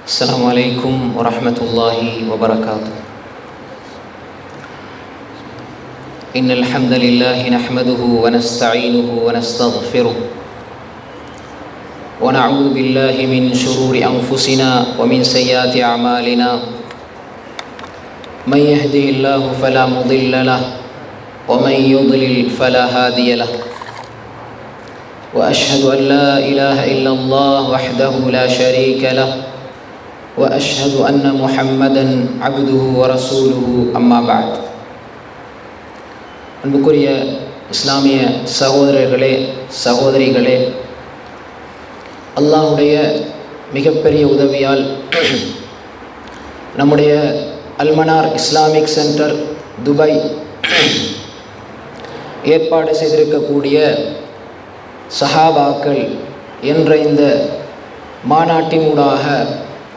السلام عليكم ورحمة الله وبركاته. إن الحمد لله نحمده ونستعينه ونستغفره ونعوذ بالله من شرور أنفسنا ومن سيئات أعمالنا. من يهده الله فلا مضل له ومن يضلل فلا هادي له. وأشهد أن لا إله إلا الله وحده لا شريك له وأشهد أن محمدًا عبده ورسوله أما بعد. அன்புக்குரிய இஸ்லாமிய சகோதரர்களே சகோதரிகளே, அல்லாஹ்வுடைய மிகப்பெரிய உதவியால் நம்முடைய அல்மனார் இஸ்லாமிக் சென்டர் துபாய் ஏற்பாடு செய்திருக்கக்கூடிய சஹாபாக்கள் என்ற இந்த மாநாட்டினூடாக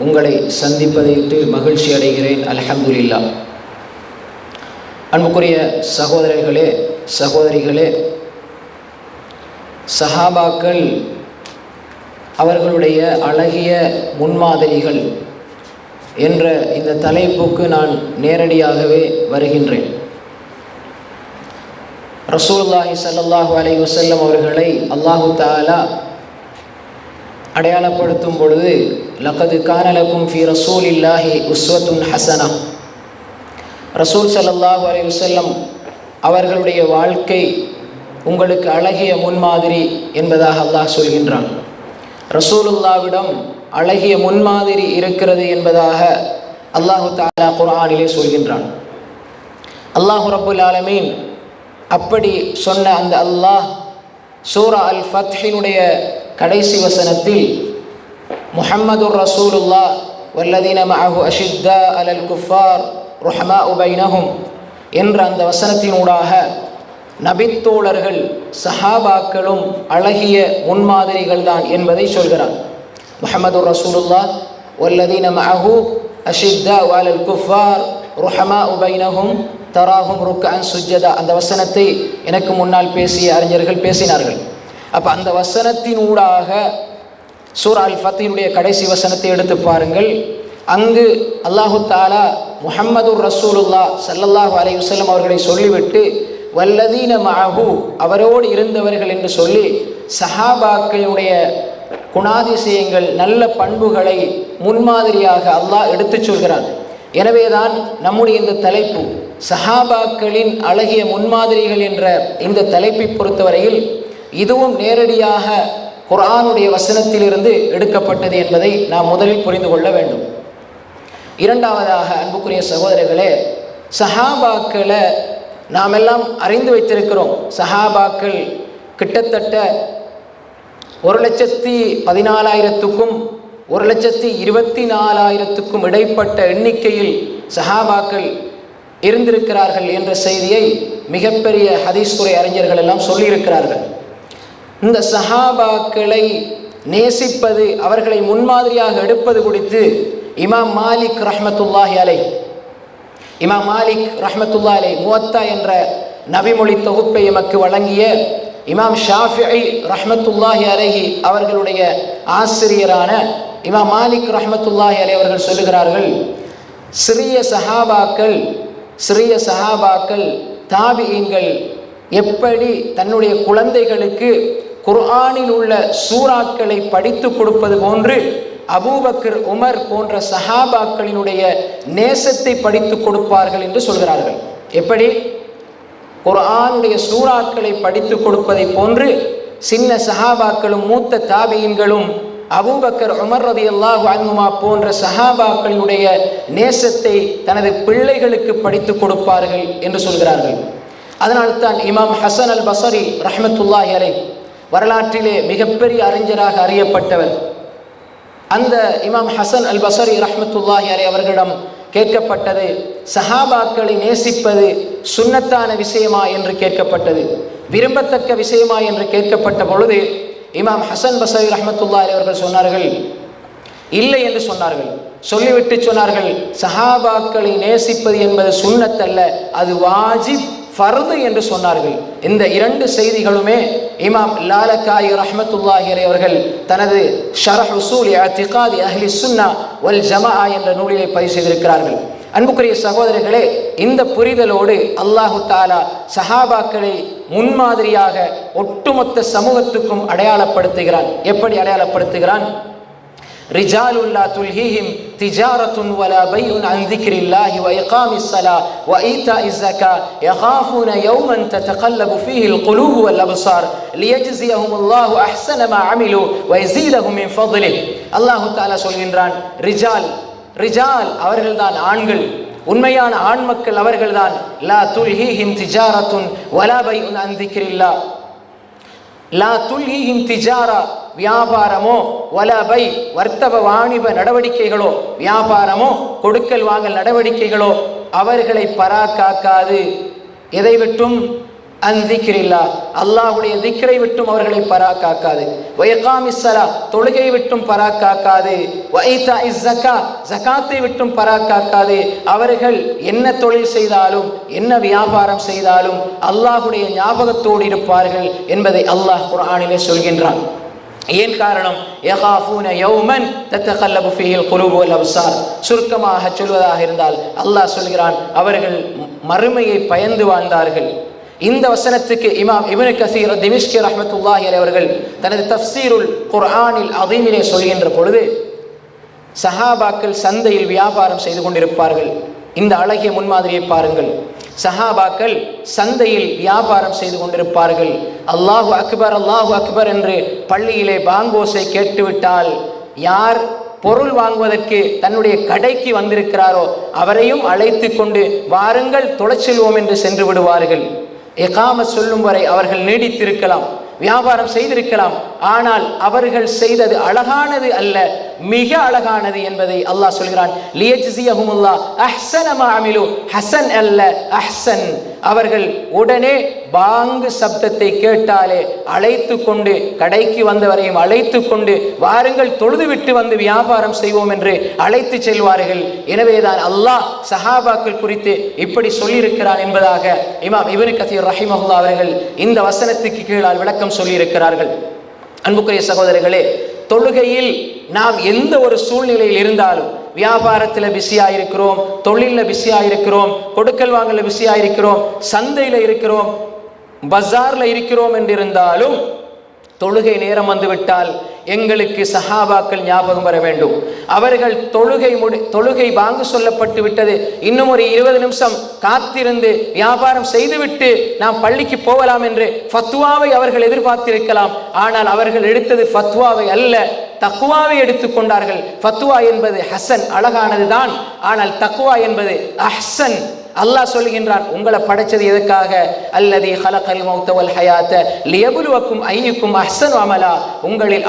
உங்களை சந்திப்பதையிட்டு மகிழ்ச்சி அடைகிறேன். அல்ஹம்துலில்லாஹ். அன்புக்குரிய சகோதரர்களே சகோதரிகளே, சஹாபாக்கள் அவர்களுடைய அழகிய முன்மாதிரிகள் என்ற இந்த தலைப்புக்கு நான் நேரடியாகவே வருகின்றேன். ரசூலுல்லாஹி ஸல்லல்லாஹு அலைஹி வஸல்லம் அவர்களை அல்லாஹு தஆலா அடையாளப்படுத்தும் பொழுது, லகது கான லக்கும் ஃபீ ரசூலில்லாஹி உஸ்வத்துன் ஹஸனா, ரசூல் ஸல்லல்லாஹு அலைஹி வஸல்லம் அவர்களுடைய வாழ்க்கை உங்களுக்கு அழகிய முன்மாதிரி என்பதாக அல்லாஹ் சொல்கின்றான். ரசூலுல்லாவிடம் அழகிய முன்மாதிரி இருக்கிறது என்பதாக அல்லாஹு தஆலா குர்ஆனிலே சொல்கின்றான். அல்லாஹ் ரப்புல் ஆலமீன் அப்படி சொன்ன அந்த அல்லாஹ் சூரா அல் ஃபத்ஹினுடைய கடைசி வசனத்தில் முஹம்மதுர் ரசூலுல்லாஹ் வல்லதீன மஅஹு அஷித்தா அலல் குஃபார் ருஹமாஉ பைனஹும் என்ற அந்த வசனத்தினூடாக நபித்தோழர்கள் சஹாபாக்களும் அழகிய முன்மாதிரிகள் தான் என்பதை சொல்கிறார். முஹம்மதுர் ரசூலுல்லாஹ் வல்லதீன மஅஹு அஷித்தா அலல் குஃபார் ருஹமாஉ பைனஹும் தராஹும் ருக்அன் சுஜ்ஜதா, அந்த வசனத்தை எனக்கு முன்னால் பேசிய அறிஞர்கள் பேசினார்கள். அப்போ அந்த வசனத்தினூடாக சூரா அல் ஃபத்ஹினுடைய கடைசி வசனத்தை எடுத்து பாருங்கள். அங்கு அல்லாஹு தஆலா முஹம்மதுர் ரசூலுல்லாஹ் ஸல்லல்லாஹு அலைஹி வஸல்லம் அவர்களை சொல்லிவிட்டு வல்லதீன மஅஹு அவரோடு இருந்தவர்கள் என்று சொல்லி சஹாபாக்களுடைய குணாதிசயங்கள் நல்ல பண்புகளை முன்மாதிரியாக அல்லாஹ் எடுத்துச் சொல்கிறான். எனவேதான் நம்முடைய இந்த தலைப்பு சஹாபாக்களின் அழகிய முன்மாதிரிகள் என்ற இந்த தலைப்பை பொறுத்தவரையில் இதுவும் நேரடியாக குர்ஆனுடைய வசனத்திலிருந்து எடுக்கப்பட்டது என்பதை நாம் முதலில் புரிந்து கொள்ள வேண்டும். இரண்டாவதாக அன்புக்குரிய சகோதரர்களே, சஹாபாக்களை நாம் எல்லாம் அறிந்து வைத்திருக்கிறோம். சஹாபாக்கள் கிட்டத்தட்ட 1,14,000க்கும் 1,24,000க்கும் இடைப்பட்ட எண்ணிக்கையில் சஹாபாக்கள் இருந்திருக்கிறார்கள் என்ற செய்தியை மிகப்பெரிய ஹதீஸ் துறை அறிஞர்கள் எல்லாம் சொல்லியிருக்கிறார்கள். இந்த சஹாபாக்களை நேசிப்பது, அவர்களை முன்மாதிரியாக எடுப்பது குறித்து இமாம் மாலிக் ரஹ்மத்துல்லாஹி அலைஹி முவத்தா என்ற நபிமொழி தொகுப்பை எமக்கு வழங்கிய இமாம் ஷாஃபிஈ ரஹ்மத்துல்லாஹி அலைஹி அவர்களுடைய ஆசிரியரான இமாம் மாலிக் ரஹ்மத்துல்லாஹி அலைஹி அவர்கள் சொல்லுகிறார்கள், சிறிய சஹாபாக்கள் தாபிஈன்கள் எப்படி தன்னுடைய குழந்தைகளுக்கு குர்ஆனில் உள்ள சூறாக்களை படித்து கொடுப்பது போன்று அபூபக்கர் உமர் போன்ற சஹாபாக்களினுடைய நேசத்தை படித்து கொடுப்பார்கள் என்று சொல்கிறார்கள். எப்படி குர்ஆனுடைய சூறாக்களை படித்து கொடுப்பதை போன்று சின்ன சஹாபாக்களும் மூத்த தாபிஈன்களும் அபூபக்கர் உமர் ரலியல்லாஹு அன்ஹுமா போன்ற சஹாபாக்களுடைய நேசத்தை தனது பிள்ளைகளுக்கு படித்து கொடுப்பார்கள் என்று சொல்கிறார்கள். அதனால்தான் இமாம் ஹசன் அல் பஸரி ரஹ்மத்துல்லாஹி அலைஹி வரலாற்றிலே மிகப்பெரிய அறிஞராக அறியப்பட்டவர். அந்த இமாம் ஹசன் அல் பஸரி ரஹ்மத்துல்லாஹி அலைஹி அவர்களிடம் கேட்கப்பட்டது, சஹாபாக்களை நேசிப்பது சுன்னத்தான விஷயமா என்று கேட்கப்பட்டது, விரும்பத்தக்க விஷயமா என்று கேட்கப்பட்ட பொழுது இமாம் ஹசன் பஸரி ரஹ்மத்துல்லாஹி அலைஹி அவர்கள் சொன்னார்கள், இல்லை என்று சொன்னார்கள். சொல்லிவிட்டு சொன்னார்கள், சஹாபாக்களை நேசிப்பது என்பது சுன்னத் அல்ல, அது வாஜிப் ஃபர்து என்று சொன்னார்கள். இந்த இரண்டு செய்திகளுமே இமாம் லாலக்காயி ரஹ்மத்துல்லாஹி அலைஹி அவர்கள் தனது ஷரஹ் உஸூல் இஅ்திகாத் அஹ்லி சுன்னா வல் ஜமாஅ என்ற நூலிலே பதிவு செய்திருக்கிறார்கள். அன்புக்குரிய சகோதரர்களே, இந்த புரிதலோடு அல்லாஹு தஆலா சஹாபாக்களை முன்மாதிரியாக ஒட்டுமொத்த சமூகத்துக்கும் அடையாளப்படுத்துகிறான். எப்படி அடையாளப்படுத்துகிறான்? ரிஜாலுன் லா துல்ஹிஹிம் திஜாரத்துன் வலா பைஉன் அன் ذிக்ரில்லாஹி வ இகாமிஸ் ஸலாஹ் வ ஈதாஇஸ் ஸகாத் யகாஃபூன யௌமன் ததகல்லபு ஃபீஹில் குலூபு வல் அப்சார் லியஜ்ஸியஹுமுல்லாஹு அஹ்ஸன மா அமிலு வ யஸீதஹும் மின் ஃபضலிஹி. அல்லாஹ் தஆலா சொல்கின்றான், ரிஜால் அவர்கள்தான் ஆண்கள், உண்மையான ஆண் மக்கள் அவர்கள்தான். லா துல்ஹிஹிம் திஜாரத்துன் வலா பைஉன் அன் ذிக்ரில்லாஹ். லா துல்ஹிஹிம் திஜாரா வியாபாரமோ, வலபை வர்த்தக வாணிப நடவடிக்கைகளோ, வியாபாரமோ கொடுக்கல் வாங்கல் நடவடிக்கைகளோ அவர்களை பராக்காக்காது. எதை விட்டும்? அன்திக்ரில்லா, அல்லாஹ்வுடைய திக்ரை விட்டும் அவர்களை பராக்காக்காது. வயகாமிஸ் ஸலாத், தொழுகை விட்டும் பராக்காக்காது. வஈதாஇஸ் ஸகாத், ஜகாத்தை விட்டும் பராக்காக்காது. அவர்கள் என்ன தொழில் செய்தாலும் என்ன வியாபாரம் செய்தாலும் அல்லாஹ்வுடைய ஞாபகத்தோடு இருப்பார்கள் என்பதை அல்லாஹ் குர்ஆனிலே சொல்கின்றான். ஏன் காரணம்? யகாஃபூன யௌமன் ததகல்லபு ஃபீஹில் குலூபு வல் அப்சார். சுருக்கமாக சொல்வதாக இருந்தால் அல்லாஹ் சொல்கிறான், அவர்கள் மறுமையை பயந்து வாழ்ந்தார்கள். இந்த வசனத்துக்கு இமாம் இப்னு கஸீர் திமிஷ்கி ரஹ்மத்துல்லாஹி அலைஹி அவர்கள் தனது தஃப்சீருல் குர்ஆனில் அதீமிலே சொல்கின்ற பொழுது, சஹாபாக்கள் சந்தையில் வியாபாரம் செய்து கொண்டிருப்பார்கள். இந்த அழகிய முன்மாதிரியை பாருங்கள். சஹாபாக்கள் சந்தையில் வியாபாரம் செய்து கொண்டிருப்பார்கள். அல்லாஹு அக்பர் அல்லாஹு அக்பர் என்று பள்ளியிலே பாங்கோசை கேட்டுவிட்டால் யார் பொருள் வாங்குவதற்கு தன்னுடைய கடைக்கு வந்திருக்கிறாரோ அவரையும் அழைத்து கொண்டு வாருங்கள் தொழச் செல்வோம் என்று சென்று விடுவார்கள். இகாமத் சொல்லும் வரை அவர்கள் நீடித்திருக்கலாம், வியாபாரம் செய்திருக்கலாம். ஆனால் அவர்கள் செய்தது அழகானது அல்ல, மிக அழகானது என்பதை அல்லாஹ் சொல்கிறான். லியஜ்ஸியஹுமுல்லாஹ் அஹ்ஸன மா அமிலு, ஹஸன் அல்ல அஹ்ஸன். அவர்கள் உடனே பாங்கு சப்தத்தை கேட்டாலே அழைத்து கொண்டு, கடைக்கு வந்தவரையும் அழைத்து கொண்டு வாருங்கள் தொழுதுவிட்டு வந்து வியாபாரம் செய்வோம் என்று அழைத்து செல்வார்கள். எனவேதான் அல்லாஹ் சஹாபாக்கள் குறித்து இப்படி சொல்லியிருக்கிறான் என்பதாக இமாம் இப்னு கஸீர் ரஹிமஹுல்லாஹ் அவர்கள் இந்த வசனத்துக்கு கீழால் விளக்கம் சொல்லியிருக்கிறார்கள். அன்புக்குரிய சகோதரர்களே, தொழுகையில் நாம் எந்த ஒரு சூழ்நிலையில் இருந்தாலும், வியாபாரத்தில் பிஸியாக இருக்கிறோம், தொழிலில் பிஸியாக இருக்கிறோம், கொடுக்கல் வாங்கல பிஸியாக இருக்கிறோம், சந்தையில் இருக்கிறோம், பஜாரில் இருக்கிறோம் என்றிருந்தாலும் தொழுகை நேரம் வந்துவிட்டால் எங்களுக்கு சஹாபாக்கள் ஞாபகம் வர வேண்டும். அவர்கள் தொழுகை பாங்கு சொல்லப்பட்டு விட்டது, இன்னும் ஒரு 20 நிமிஷம் காத்திருந்து வியாபாரம் செய்துவிட்டு நாம் பள்ளிக்கு போகலாம் என்று ஃபத்வாவை அவர்கள் எதிர்பார்த்திருக்கலாம். ஆனால் அவர்கள் எடுத்தது ஃபத்வாவை அல்ல, தக்வாவை எடுத்துக்கொண்டார்கள். ஃபத்வா என்பது ஹசன், அழகானதுதான். ஆனால் தக்வா என்பது அஹ்சன். அல்லாஹ் சொல்கின்றான், உங்களை படைச்சது எதற்காக? அல்லதி ஹலகல் மௌத வல் ஹயாத லியப்லுவக்கும் அய்யுக்கும் அஹ்ஸனு அமலா. உங்களில்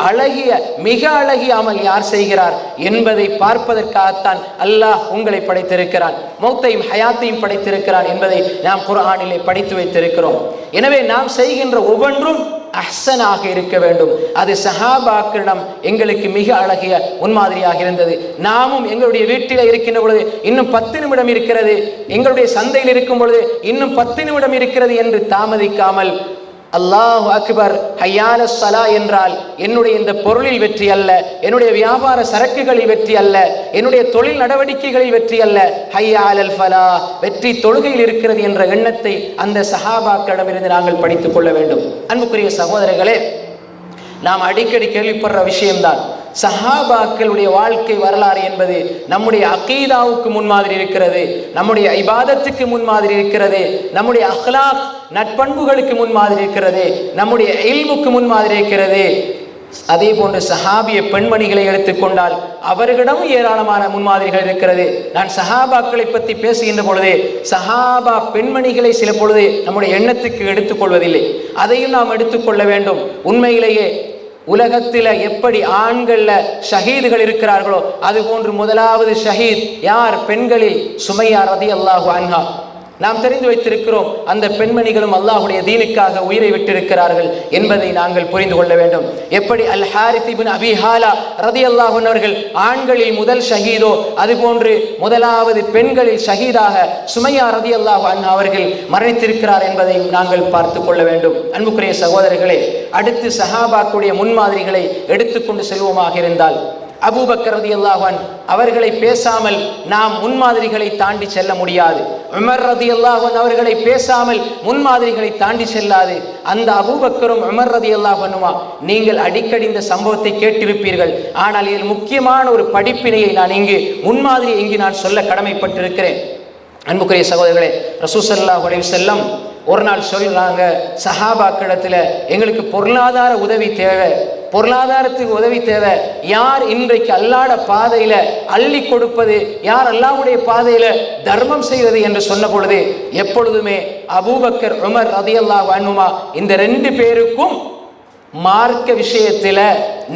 மிக அழகிய அமல் யார் செய்கிறார் என்பதை பார்ப்பதற்காகத்தான் அல்லாஹ் உங்களை படைத்திருக்கிறான், மௌத்தையும் ஹயாத்தையும் படைத்திருக்கிறான் என்பதை நாம் குர்ஆனிலே படித்து வைத்திருக்கிறோம். எனவே நாம் செய்கின்ற ஒவ்வொன்றும் அஹ்சனாக இருக்க வேண்டும். அது சஹாபாக்களிடம் எங்களுக்கு மிக அழகிய முன்மாதிரியாக இருந்தது. நாமும் எங்களுடைய வீட்டில் இருக்கின்ற பொழுது இன்னும் 10 நிமிடம் இருக்கிறது, எங்களுடைய சந்தையில் இருக்கும் பொழுது இன்னும் 10 நிமிடம் இருக்கிறது என்று தாமதிக்காமல் அல்லாஹு அக்பர் ஹய்யால ஸலா என்றால் என்னுடைய இந்த பொருளில் வெற்றி அல்ல, என்னுடைய வியாபார சரக்குகளில் வெற்றி அல்ல, என்னுடைய தொழில் நடவடிக்கைகளில் வெற்றி அல்ல, ஹய்யாலல் ஃபலா வெற்றி தொழுகையில் இருக்கிறது என்ற எண்ணத்தை அந்த சஹாபாக்களிடமிருந்து நாங்கள் படித்துக் கொள்ள வேண்டும். அன்புக்குரிய சகோதரர்களே, நாம் அடிக்கடி கேள்விப்படுற விஷயம்தான், சஹாபாக்களுடைய வாழ்க்கை வரலாறு என்பது நம்முடைய அகீதாவுக்கு முன்மாதிரி இருக்கிறது, நம்முடைய இபாதத்துக்கு முன்மாதிரி இருக்கிறது, நம்முடைய அஹ்லாக் நட்பண்புகளுக்கு முன்மாதிரி இருக்கிறது, நம்முடைய இல்முக்கு முன்மாதிரி இருக்கிறது. அதே போன்று சஹாபிய பெண்மணிகளை எடுத்துக்கொண்டால் அவர்களிடம் ஏராளமான முன்மாதிரிகள் இருக்கிறது. நான் சஹாபாக்களை பற்றி பேசுகின்ற பொழுது சஹாபா பெண்மணிகளை சில பொழுது நம்முடைய எண்ணத்துக்கு எடுத்துக்கொள்வதில்லை, அதையும் நாம் எடுத்துக்கொள்ள வேண்டும். உண்மையிலேயே உலகத்தில் எப்படி ஆண்கள்ல ஷஹீதுகள் இருக்கிறார்களோ அதுபோன்று முதலாவது ஷஹீத் யார்? பெண்களில் சுமையா ரலியல்லாஹு அன்ஹா. நாம் தெரிந்து வைத்திருக்கிறோம். அந்த பெண்மணிகளும் அல்லாஹ்வுடைய தீனுக்காக உயிரை விட்டிருக்கிறார்கள் என்பதை நாங்கள் புரிந்து கொள்ள வேண்டும். எப்படி அல் ஹாரித் இப்னு அபி ஹாலா ரலியல்லாஹு அன்ஹு அவர்கள் ஆண்களில் முதல் ஷஹீதோ, அதுபோன்று முதலாவது பெண்களில் ஷஹீதாக சுமையா ரலியல்லாஹு அன்ஹா அவர்கள் மரணித்திருக்கிறார் என்பதை நாங்கள் பார்த்து கொள்ள வேண்டும். அன்புக்குரிய சகோதரர்களே, அடுத்து சஹாபாக்களுடைய முன்மாதிரிகளை எடுத்துக்கொண்டு செல்வோமாக இருந்தால், அபூபக்கர் ரலியல்லாஹு அன்ஹு அவர்களை பேசாமல் நாம் முன்மாதிரிகளை தாண்டி செல்ல முடியாது. உமர் ரலியல்லாஹு அன்ஹு அவர்களை பேசாமல் முன்மாதிரிகளை தாண்டி செல்லாது. அந்த அபூபக்கரும் உமர் ரலியல்லாஹு அன்ஹுமா நீங்கள் அடிக்கடி இந்த சம்பவத்தை கேட்டிருப்பீர்கள். ஆனால் இதில் முக்கியமான ஒரு படிப்பினையை நான் முன்மாதிரி நான் சொல்ல கடமைப்பட்டிருக்கிறேன். அன்புக்குரிய சகோதரர்களே, ரசூல் ஸல்லல்லாஹு அலைஹி வஸல்லம் ஒரு நாள் சொல்றாங்க, சஹாபாக்களிடத்துல எங்களுக்கு பொருளாதார உதவி தேவை, பொருளாதாரத்துக்கு உதவி தேவை. யார் இன்றைக்கு அல்லாஹ்வுடைய பாதையில அள்ளி கொடுப்பது, யார் அல்லாஹ்வுடைய பாதையில தர்மம் செய்வது என்று சொன்ன பொழுது எப்பொழுதுமே அபூபக்கர் உமர் ரலியல்லாஹு அன்ஹுமா இந்த ரெண்டு பேருக்கும் மார்க்க விஷயத்தில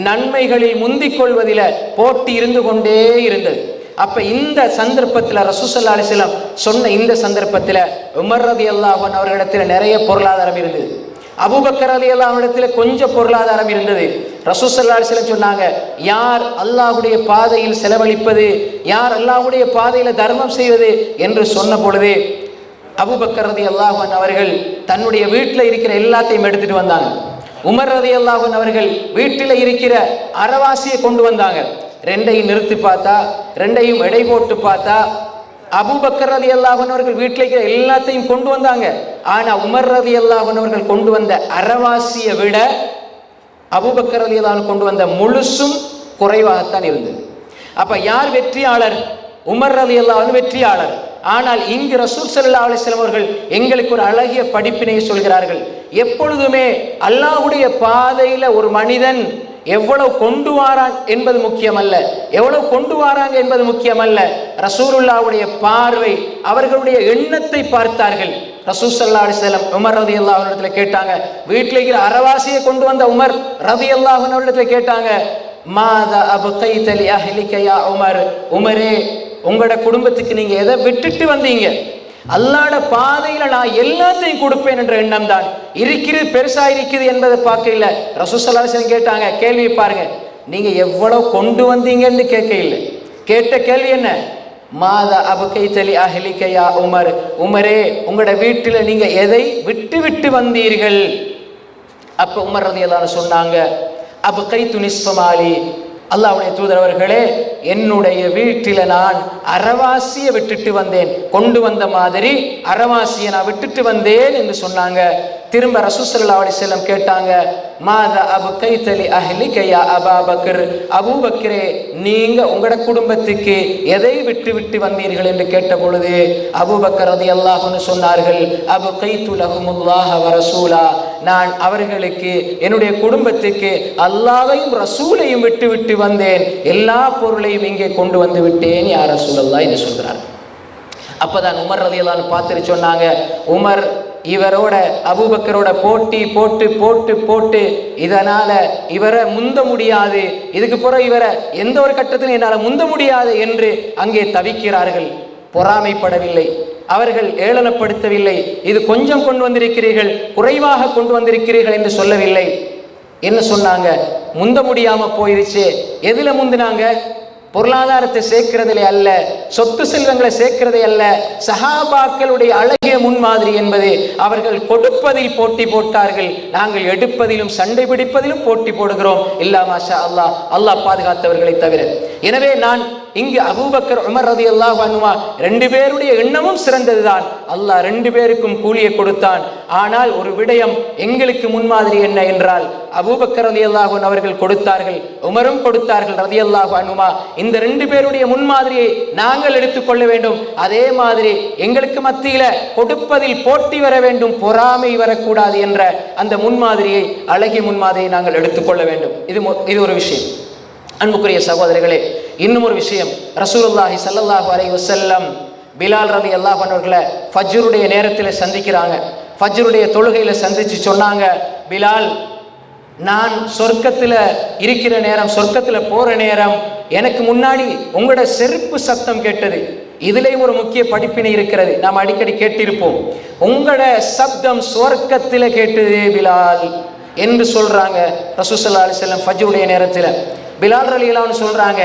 நன்மைகளில் முந்திக் கொள்வதில போட்டி இருந்து கொண்டே இருந்தது. அப்ப இந்த சந்தர்ப்பத்தில் ரசூல் ஸல்லல்லாஹு அலைஹி வஸல்லம் சொன்ன இந்த சந்தர்ப்பத்தில் உமர் ரலியல்லாஹு அன்ஹு அவர்களிடத்தில் நிறைய பொருளாதாரம் இருந்தது, அபூபக்கர் ரலியல்லாஹு அன்ஹு இடத்தில் கொஞ்சம் பொருளாதாரம் இருந்தது. ரசூல் ஸல்லல்லாஹு அலைஹி வஸல்லம் சொன்னாங்க, யார் அல்லாஹ்வுடைய பாதையில் செலவழிப்பது, யார் அல்லாஹ்வுடைய பாதையில தர்மம் செய்வது என்று சொன்ன பொழுது அபூபக்கர் ரலியல்லாஹு அன்ஹு அவர்கள் தன்னுடைய வீட்டில் இருக்கிற எல்லாத்தையும் எடுத்துட்டு வந்தாங்க. உமர் ரலியல்லாஹு அன்ஹு அவர்கள் வீட்டில் இருக்கிற அரைவாசியை கொண்டு வந்தாங்க. ரெண்டையும் நிறுத்தி பார்த்தா, ரெண்டையும் எடை போட்டு பார்த்தா அபூபக்கர் ரலியல்லாஹு அன்ஹு அவர்கள் வீட்டில் இருக்கிற எல்லாத்தையும் கொண்டு வந்தாங்க. ஆனா உமர் ரலியல்லாஹு அன்ஹு அவர்கள் கொண்டு வந்த அரைவாசியை விட அபூபக்கர் ரலியல்லாஹு அன்ஹு கொண்டு வந்த முழுசும் குறைவாகத்தான் இருந்தது. அப்ப யார் வெற்றியாளர்? உமர் ரலியல்லாஹு அன்ஹு வெற்றியாளர். ஆனால் இங்கு ரசூல் ஸல்லல்லாஹு அலைஹி வஸல்லம் அவர்கள் எங்களுக்கு ஒரு அழகிய படிப்பினை சொல்கிறார்கள். எப்பொழுதுமே அல்லாஹ்வுடைய பாதையில ஒரு மனிதன் எவ்வளவு கொண்டு வாரான் என்பது முக்கியமல்ல, எவ்வளவு கொண்டு வாராங்க என்பது முக்கியமல்ல. ரசூலுல்லாஹ்வுடைய பார்வை, அவர்களுடைய எண்ணத்தை பார்த்தார்கள். ரசூல் ஸல்லல்லாஹு அலைஹி வஸல்லம் உமர் ரலியல்லாஹு அன்ஹு இடத்துல கேட்டாங்க, வீட்டில் இருக்கிற அரைவாசியை கொண்டு வந்த உமர் ரலியல்லாஹு அன்ஹு இடத்துல கேட்டாங்க, மாதா அபகைத லி அஹ்லிக யா உமர், உமரே உங்களோட குடும்பத்துக்கு நீங்க எதை விட்டுட்டு வந்தீங்க? அல்லாஹ்வுடைய பாதையில நான் எல்லாத்தையும் கொடுப்பேன் என்ற எண்ணம் தான் இருக்கிறது, பெருசா இருக்குது என்பதை பார்க்க இல்லை. ரசூல் ஸல்லல்லாஹு அலைஹி வஸல்லம் கேட்டாங்க, கேள்வி பாருங்க, நீங்க எவ்வளவு கொண்டு வந்தீங்கன்னு கேட்க இல்லை, கேட்ட கேள்வி என்ன? மாதா அபகைத லி அஹ்லிக யா உமர், உமரே உங்களோட வீட்டுல நீங்க எதை விட்டு விட்டு வந்தீர்கள்? அப்ப உமர் ரலியல்லாஹு அன்ஹு சொன்னாங்க, அபகைது நிஸ்ஃப மாலி, அல்லாஹ்வுடைய தூதர் அவர்களே, என்னுடைய வீட்டில நான் அரைவாசியை விட்டுட்டு வந்தேன், கொண்டு வந்த மாதிரி அரைவாசியை நான் விட்டுட்டு வந்தேன் என்று சொன்னாங்க. திரும்ப ரசூல் ஸல்லல்லாஹு அலைஹி வஸல்லம் கேட்டாங்க, மாதா அபகைத லி அஹ்லிக யா அபூபக்கர், அபூபக்கரே நீங்க உங்களோட குடும்பத்துக்கு எதை விட்டு விட்டு வந்தீர்கள் என்று கேட்ட பொழுது அபூபக்கர் ரலியல்லாஹு அன்ஹு சொன்னார்கள், அபகைது லஹுமுல்லாஹ வ ரசூலா, நான் அவர்களுக்கு என்னுடைய குடும்பத்துக்கு அல்லாஹ்வையும் ரசூலையும் விட்டு விட்டு வந்தேன், எல்லா பொருளையும் இங்கே கொண்டு வந்து விட்டேன் யா ரசூலல்லாஹ் என்று சொல்றார். அப்பதான் உமர் ரலியல்லாஹு அன்ஹு பார்த்துட்டு சொன்னாங்க, உமர் இவரோட அபூபக்கரோட போட்டி போட்டு போட்டு போட்டு இதனால இவரை முந்த முடியாது, இதுக்கு பிறகு இவரை எந்த ஒரு கட்டத்திலும் என்னால் முந்த முடியாது என்று அங்கே தவிக்கிறார்கள். பொறாமைப்படவில்லை, அவர்கள் ஏளனப்படுத்தவில்லை, இது கொஞ்சம் கொண்டு வந்திருக்கிறீர்கள், குறைவாக கொண்டு வந்திருக்கிறீர்கள் என்று சொல்லவில்லை. என்ன சொன்னாங்க? முந்த முடியாம போயிருச்சு. எதுல முந்தினாங்க? பொருளாதாரத்தை சேர்க்கிறதிலே அல்ல, சொத்து செல்வங்களை சேர்க்கிறதே அல்ல. சஹாபாக்களுடைய அழகிய முன்மாதிரி என்பது அவர்கள் கொடுப்பதில் போட்டி போட்டார்கள், நாங்கள் எடுப்பதிலும் சண்டை பிடிப்பதிலும் போட்டி போடுகிறோம். இல்லா மாஷா அல்லாஹ், அல்லாஹ் பாதுகாத்தவர்களை தவிர. எனவே நான் இங்கு அபூபக்கர் உமர் ரலியல்லாஹு அன்ஹுமா ரெண்டு பேருடைய எண்ணமும் சிறந்ததுதான். அல்லாஹ் ரெண்டு பேருக்கும் கூலியை கொடுத்தான். ஆனால் ஒரு விடயம் எங்களுக்கு முன்மாதிரி என்ன என்றால், அபூபக்கர் ரலியல்லாஹு அன்ஹு அவர்கள் கொடுத்தார்கள், உமரும் கொடுத்தார்கள் ரலியல்லாஹு அன்ஹுமா. இந்த ரெண்டு பேருடைய முன்மாதிரியை நாங்கள் எடுத்துக்கொள்ள வேண்டும். அதே மாதிரி எங்களுக்கு மத்தியில கொடுப்பதில் போட்டி வர வேண்டும், பொறாமை வரக்கூடாது என்ற அந்த முன்மாதிரியை, அழகிய முன்மாதிரியை நாங்கள் எடுத்துக்கொள்ள வேண்டும். இது ஒரு விஷயம். அன்புக்குரிய சகோதரர்களே, இன்னும் ஒரு விஷயம், ரசூலுல்லாஹி ஸல்லல்லாஹு அலைஹி வஸல்லம் பிலால் ரலியல்லாஹு அன்ஹு அவர்களை ஃபஜ்ருடைய நேரத்தில் சந்திக்கிறாங்க. ஃபஜ்ருடைய தொழுகையில் சந்திச்சு சொன்னாங்க, பிலால் நான் சொர்க்கத்தில் இருக்கிற நேரம், சொர்க்கத்தில் போற நேரம் எனக்கு முன்னாடி உங்களோட செருப்பு சத்தம் கேட்டது. இதுலேயும் ஒரு முக்கிய படிப்பினை இருக்கிறது, நாம் அடிக்கடி கேட்டிருப்போம். உங்களோட சப்தம் சொர்க்கத்தில் கேட்டது பிலால் என்று சொல்றாங்க ரசூல் ஸல்லல்லாஹு அலைஹி வஸல்லம். ஃபஜ்ருடைய நேரத்தில் பிலால் ரலியல்லாஹு அன்ஹு சொல்றாங்க,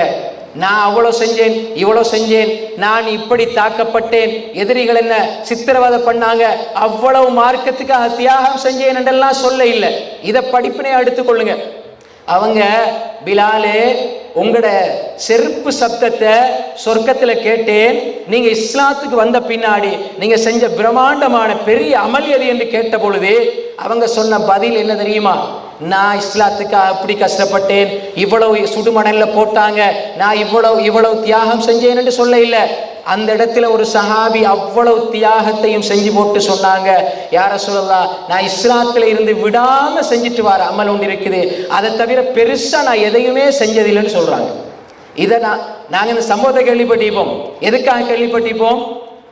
நான் அவ்வளோ செஞ்சேன், இவ்வளோ செஞ்சேன், நான் இப்படி தாக்கப்பட்டேன், எதிரிகள் என்ன சித்திரவதை பண்ணாங்க, அவ்வளவு மார்க்கத்துக்காக தியாகம் செஞ்சேன் என்றெல்லாம் சொல்ல இல்லை. இதை படிப்பினை எடுத்துக்கொள்ளுங்க. அவங்க பிலாலே உங்களோட செருப்பு சப்தத்தை சொர்க்கத்தில் கேட்டேன், நீங்க இஸ்லாத்துக்கு வந்த பின்னாடி நீங்க செஞ்ச பிரம்மாண்டமான பெரிய அமல் எது என்று கேட்ட பொழுது அவங்க சொன்ன பதில் என்ன தெரியுமா? நான் இஸ்லாத்துக்காக அப்படி கஷ்டப்பட்டேன், இவ்வளவு சுடுமணல்ல போட்டாங்க, நான் இவ்வளவு தியாகம் செஞ்சேன் என்று சொல்ல இல்லை. அந்த இடத்துல ஒரு சஹாபி அவ்வளவு தியாகத்தையும் செஞ்சு போட்டு சொன்னாங்க, யார சொல்லலாம், நான் இஸ்லாத்துல இருந்து விடாம செஞ்சுட்டு வர அமல் ஒன்று இருக்குது, அதை தவிர பெருசா நான் எதையுமே செஞ்சதில்லைன்னு சொல்றாங்க. இதை நாங்க இந்த சம்பவத்தை கேள்விப்பட்டிருப்போம். எதுக்காக கேள்விப்பட்டிருப்போம்?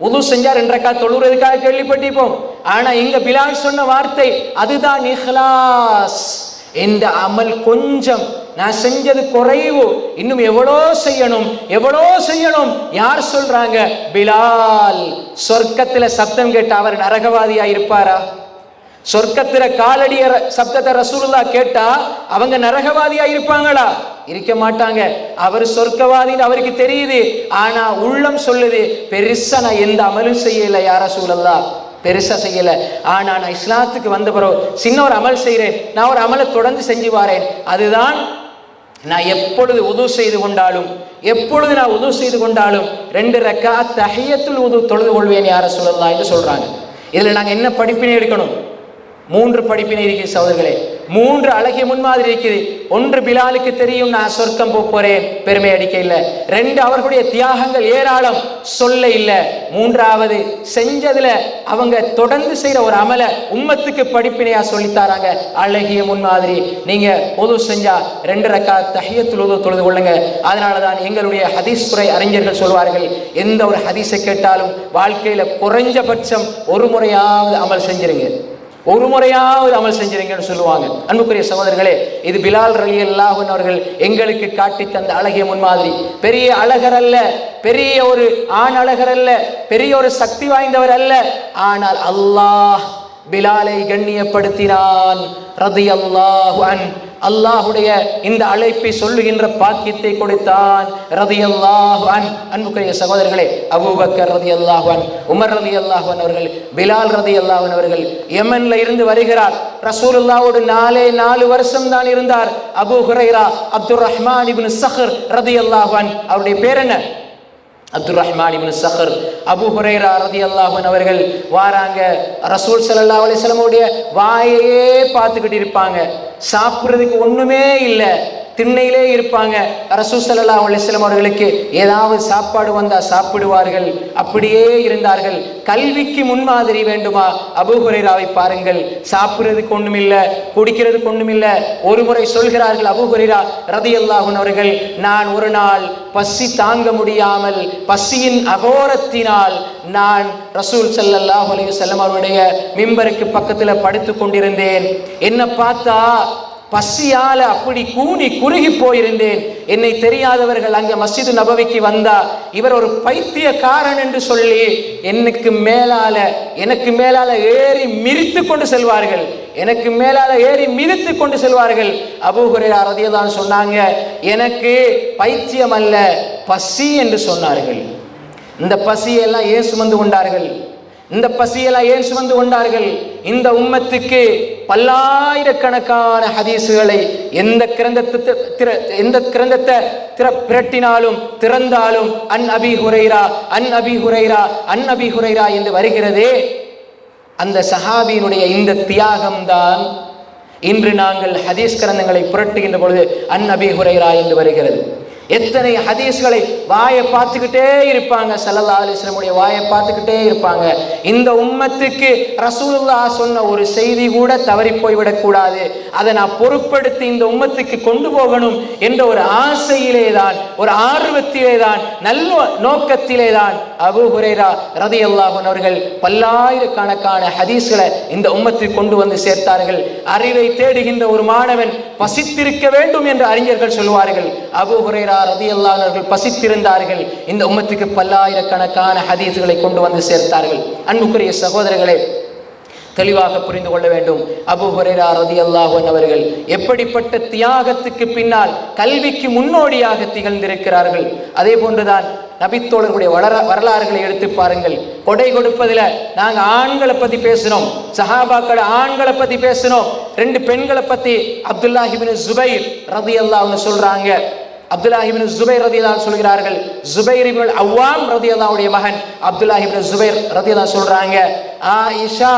உது செஞ்சா 2 ரக்காத் தொழுறதுக்காக கேள்விப்பட்டிருப்போம். ஆனா இங்க பிலால் சொன்ன வார்த்தை அதுதான் இஹ்லாஸ். இந்த அமல் கொஞ்சம், நான் செஞ்சது குறைவு, இன்னும் எவ்வளோ செய்யணும். யார் சொல்றாங்க? பிலால். சொர்க்கத்துல சப்தம் கேட்ட அவர் நரகவாதியா இருப்பாரா? சொர்க்கத்துல காலடிய சப்தத்தை ரசூலுல்லாஹ் கேட்டா அவங்க நரகவாதியா இருப்பாங்களா? இருக்க மாட்டாங்க. அவர் சொர்க்கவாதின்னு அவருக்கு தெரியுது. ஆனா உள்ளம் சொல்லுது, பெருசா நான் எந்த அமலும் செய்யல யா ரசூலல்லாஹ், பெருசா செய்யல. ஆனா நான் இஸ்லாத்துக்கு வந்த பிறகு சின்ன ஒரு அமல் செய்கிறேன், நான் ஒரு அமலை தொடர்ந்து செஞ்சு வாரேன். அதுதான் நான் எப்பொழுது உது செய்து கொண்டாலும் 2 ரக்காத் தஹியத்துல் உது தொழுது கொள்வேன் யா ரசூலல்லாஹ் என்று சொல்றாங்க. இதுல நாங்க என்ன படிப்பினை எடுக்கணும்? 3 படிப்பினை இருக்குது சகோதரர்களே. 3 அழகிய முன்மாதிரி இருக்குது. 1, பிலாலுக்கு தெரியும் நான் சொர்க்கம் போறேன், பெருமை அடிக்க இல்லை. 2, அவர்களுடைய தியாகங்கள் ஏராளம், சொல்ல இல்லை. 3வது, செஞ்சதுல அவங்க தொடர்ந்து செய்யற ஒரு அமல உம்மத்துக்கு படிப்பினையா சொல்லித்தாராங்க. அழகிய முன்மாதிரி. நீங்க உது செஞ்சா 2 ரக்காத் தஹியத்துல் உது தொழுது கொள்ளுங்க. அதனாலதான் எங்களுடைய ஹதீஸ் துறை அறிஞர்கள் சொல்வார்கள், எந்த ஒரு ஹதீஸை கேட்டாலும் வாழ்க்கையில குறைஞ்சபட்சம் ஒரு முறையாவது அமல் செஞ்சிருங்க, சொல்லுவாங்க. அன்புக்குரிய சகோதரர்களே, இது பிலால் ரலியல்லாஹு அன்ஹு அவர்கள் எங்களுக்கு காட்டி தந்த அழகிய முன்மாதிரி. பெரிய அழகர் அல்ல, பெரிய ஒரு ஆண் அழகர் அல்ல, பெரிய ஒரு சக்தி வாய்ந்தவர் அல்ல. ஆனால் அல்லாஹ் பிலாலை கண்ணியப்படுத்தினான் ரலியல்லாஹு அன்ஹு. அல்லாஹுடைய இந்த அழைப்பை சொல்லுகின்ற பாக்கியத்தை கொடுத்தான் ரலியல்லாஹு அன்ஹு. அன்புக்குரிய சகோதரர்களே, அபூபக்கர் ரலியல்லாஹு அன்ஹு, உமர் ரலியல்லாஹு அன்ஹு அவர்கள், பிலால் ரலியல்லாஹு அன்ஹு அவர்கள் யமன்ல இருந்து வருகிறார். ரசூலுல்லாஹ்வோடு 4 வருஷம் தான் இருந்தார். அபூ ஹுரைரா அப்துர் ரஹ்மான் இப்னு ஸஹர் ரலியல்லாஹு அன்ஹு, அவருடைய பேர் என்ன? அப்துர் ரஹ்மான் இப்னு ஸஹர். அபூ ஹுரைரா ரலியல்லாஹு அன்ஹு அவர்கள் வாராங்க. ரசூல் ஸல்லல்லாஹு அலைஹி வஸல்லம் உடைய வாயையே பார்த்துக்கிட்டு இருப்பாங்க, சாப்பிட்றதுக்கு ஒண்ணுமே இல்லை, திண்ணையிலே இருப்பாங்க. ரசூல் ஸல்லல்லாஹு அலைஹி வஸல்லம் அவர்களுக்கு ஏதாவது சாப்பாடு வந்தா சாப்பிடுவார்கள், அப்படியே இருந்தார்கள். கல்விக்கு முன்மாதிரி வேண்டுமா? அபூ ஹுரைராவை பாருங்கள், சாப்பிடுறதுக்கு ஒண்ணும் இல்லை, குடிக்கிறதுக்கு ஒண்ணும் இல்லை. ஒரு முறை சொல்கிறார்கள் அபூ ஹுரைரா ரலியல்லாஹு அன்ஹு அவர்கள், நான் ஒரு நாள் பசி தாங்க முடியாமல், பசியின் அகோரத்தினால் நான் ரசூல் ஸல்லல்லாஹு அலைஹி வஸல்லம் அவருடைய மிம்பருக்கு பக்கத்துல படுத்துக் கொண்டிருந்தேன். என்ன பார்த்தா பசியால அப்படி கூனி குறுகி போயிருந்தேன். என்னை தெரியாதவர்கள் அங்க மஸ்ஜிது நபவிக்கு வந்தா இவர் ஒரு பைத்தியக்காரன் என்று சொல்லி எனக்கு மேலால ஏறி மிதித்து கொண்டு செல்வார்கள். அபூ ஹுரைரா ரலியல்லாஹு அன்ஹு சொன்னாங்க, எனக்கு பைத்தியம் அல்ல, பசி என்று சொன்னார்கள். இந்த பசியெல்லாம் ஏன் சுமந்து கொண்டார்கள்? இந்த உம்மத்துக்கு பல்லாயிரக்கணக்கான ஹதீசுகளை எந்த கிரந்தத்தை பிரட்டினாலும் திறந்தாலும் அன் அபி ஹுரைரா என்று வருகிறதே, அந்த சஹாபியினுடைய இந்த தியாகம்தான் இன்று நாங்கள் ஹதீஸ் கிரந்தங்களை புரட்டுகின்ற பொழுது அன் அபி ஹுரைரா என்று வருகிறது. எத்தனை ஹதீஸ்களை வாயை பார்த்துக்கிட்டே இருப்பாங்க, ஸல்லல்லாஹு அலைஹி வஸல்லம் வாயை பார்த்துக்கிட்டே இருப்பாங்க. இந்த உம்மத்துக்கு ரசூலுல்லாஹ் சொன்ன ஒரு செய்தி கூட தவறி போய்விடக் கூடாது, அதை நான் பொறுப்படுத்தி இந்த உம்மத்துக்கு கொண்டு போகணும் என்ற ஒரு ஆசையிலே தான், ஒரு ஆர்வத்திலே தான், நல்ல நோக்கத்திலே தான் அபூ ஹுரைரா ரலியல்லாஹு அன்ஹு அவர்கள் பல்லாயிரக்கணக்கான ஹதீஸ்களை இந்த உம்மத்துக்கு கொண்டு வந்து சேர்த்தார்கள். அறிவை தேடுகின்ற ஒரு மாணவன் பசித்திருக்க வேண்டும் என்று அறிஞர்கள் சொல்வார்கள். அபூ ஹுரைரா ரலியல்லாஹு அன்ஹு அவர்கள் பசித்திருந்தார்கள். இந்த உம்மத்துக்கு பல்லாயிரக்கணக்கான ஹதீஸ்களை கொண்டு வந்து சேர்த்தார்கள். அன்புக்குரிய சகோதரர்களே, தெளிவாக புரிந்து கொள்ள வேண்டும். அபூ ஹுரைரா ரலியல்லாஹு அன்ஹு அவர்கள் எப்படிப்பட்ட தியாகத்துக்கு பின்னால் கல்விக்கு முன்னோடியாக திகழ்ந்திருக்கிறார்கள். அதே போன்றுதான் நபித்தோழர்களுடைய வரலாறுகளை எடுத்து பாருங்கள். கொடை கொடுப்பதில் நாங்கள் ஆண்களை பற்றி பேசினோம், சஹாபாக்கள் ஆண்களை பற்றி பேசினோம். 2 பெண்களை பற்றி அப்துல்லாஹ் இப்னு ஸுபைர் ரலியல்லாஹு அன்ஹு சொல்றாங்க. அப்துல்லாஹ் இப்னு ஸுபைர் ரலியல்லாஹு அன்ஹு சொல்கிறார்கள், ஸுபைர் இப்னு அவ்வாம் ரலியல்லாஹு அன்ஹுடைய மகன் அப்துல்லாஹ் இப்னு ஸுபைர் ரலியல்லாஹு சொல்றாங்க, ஆயிஷா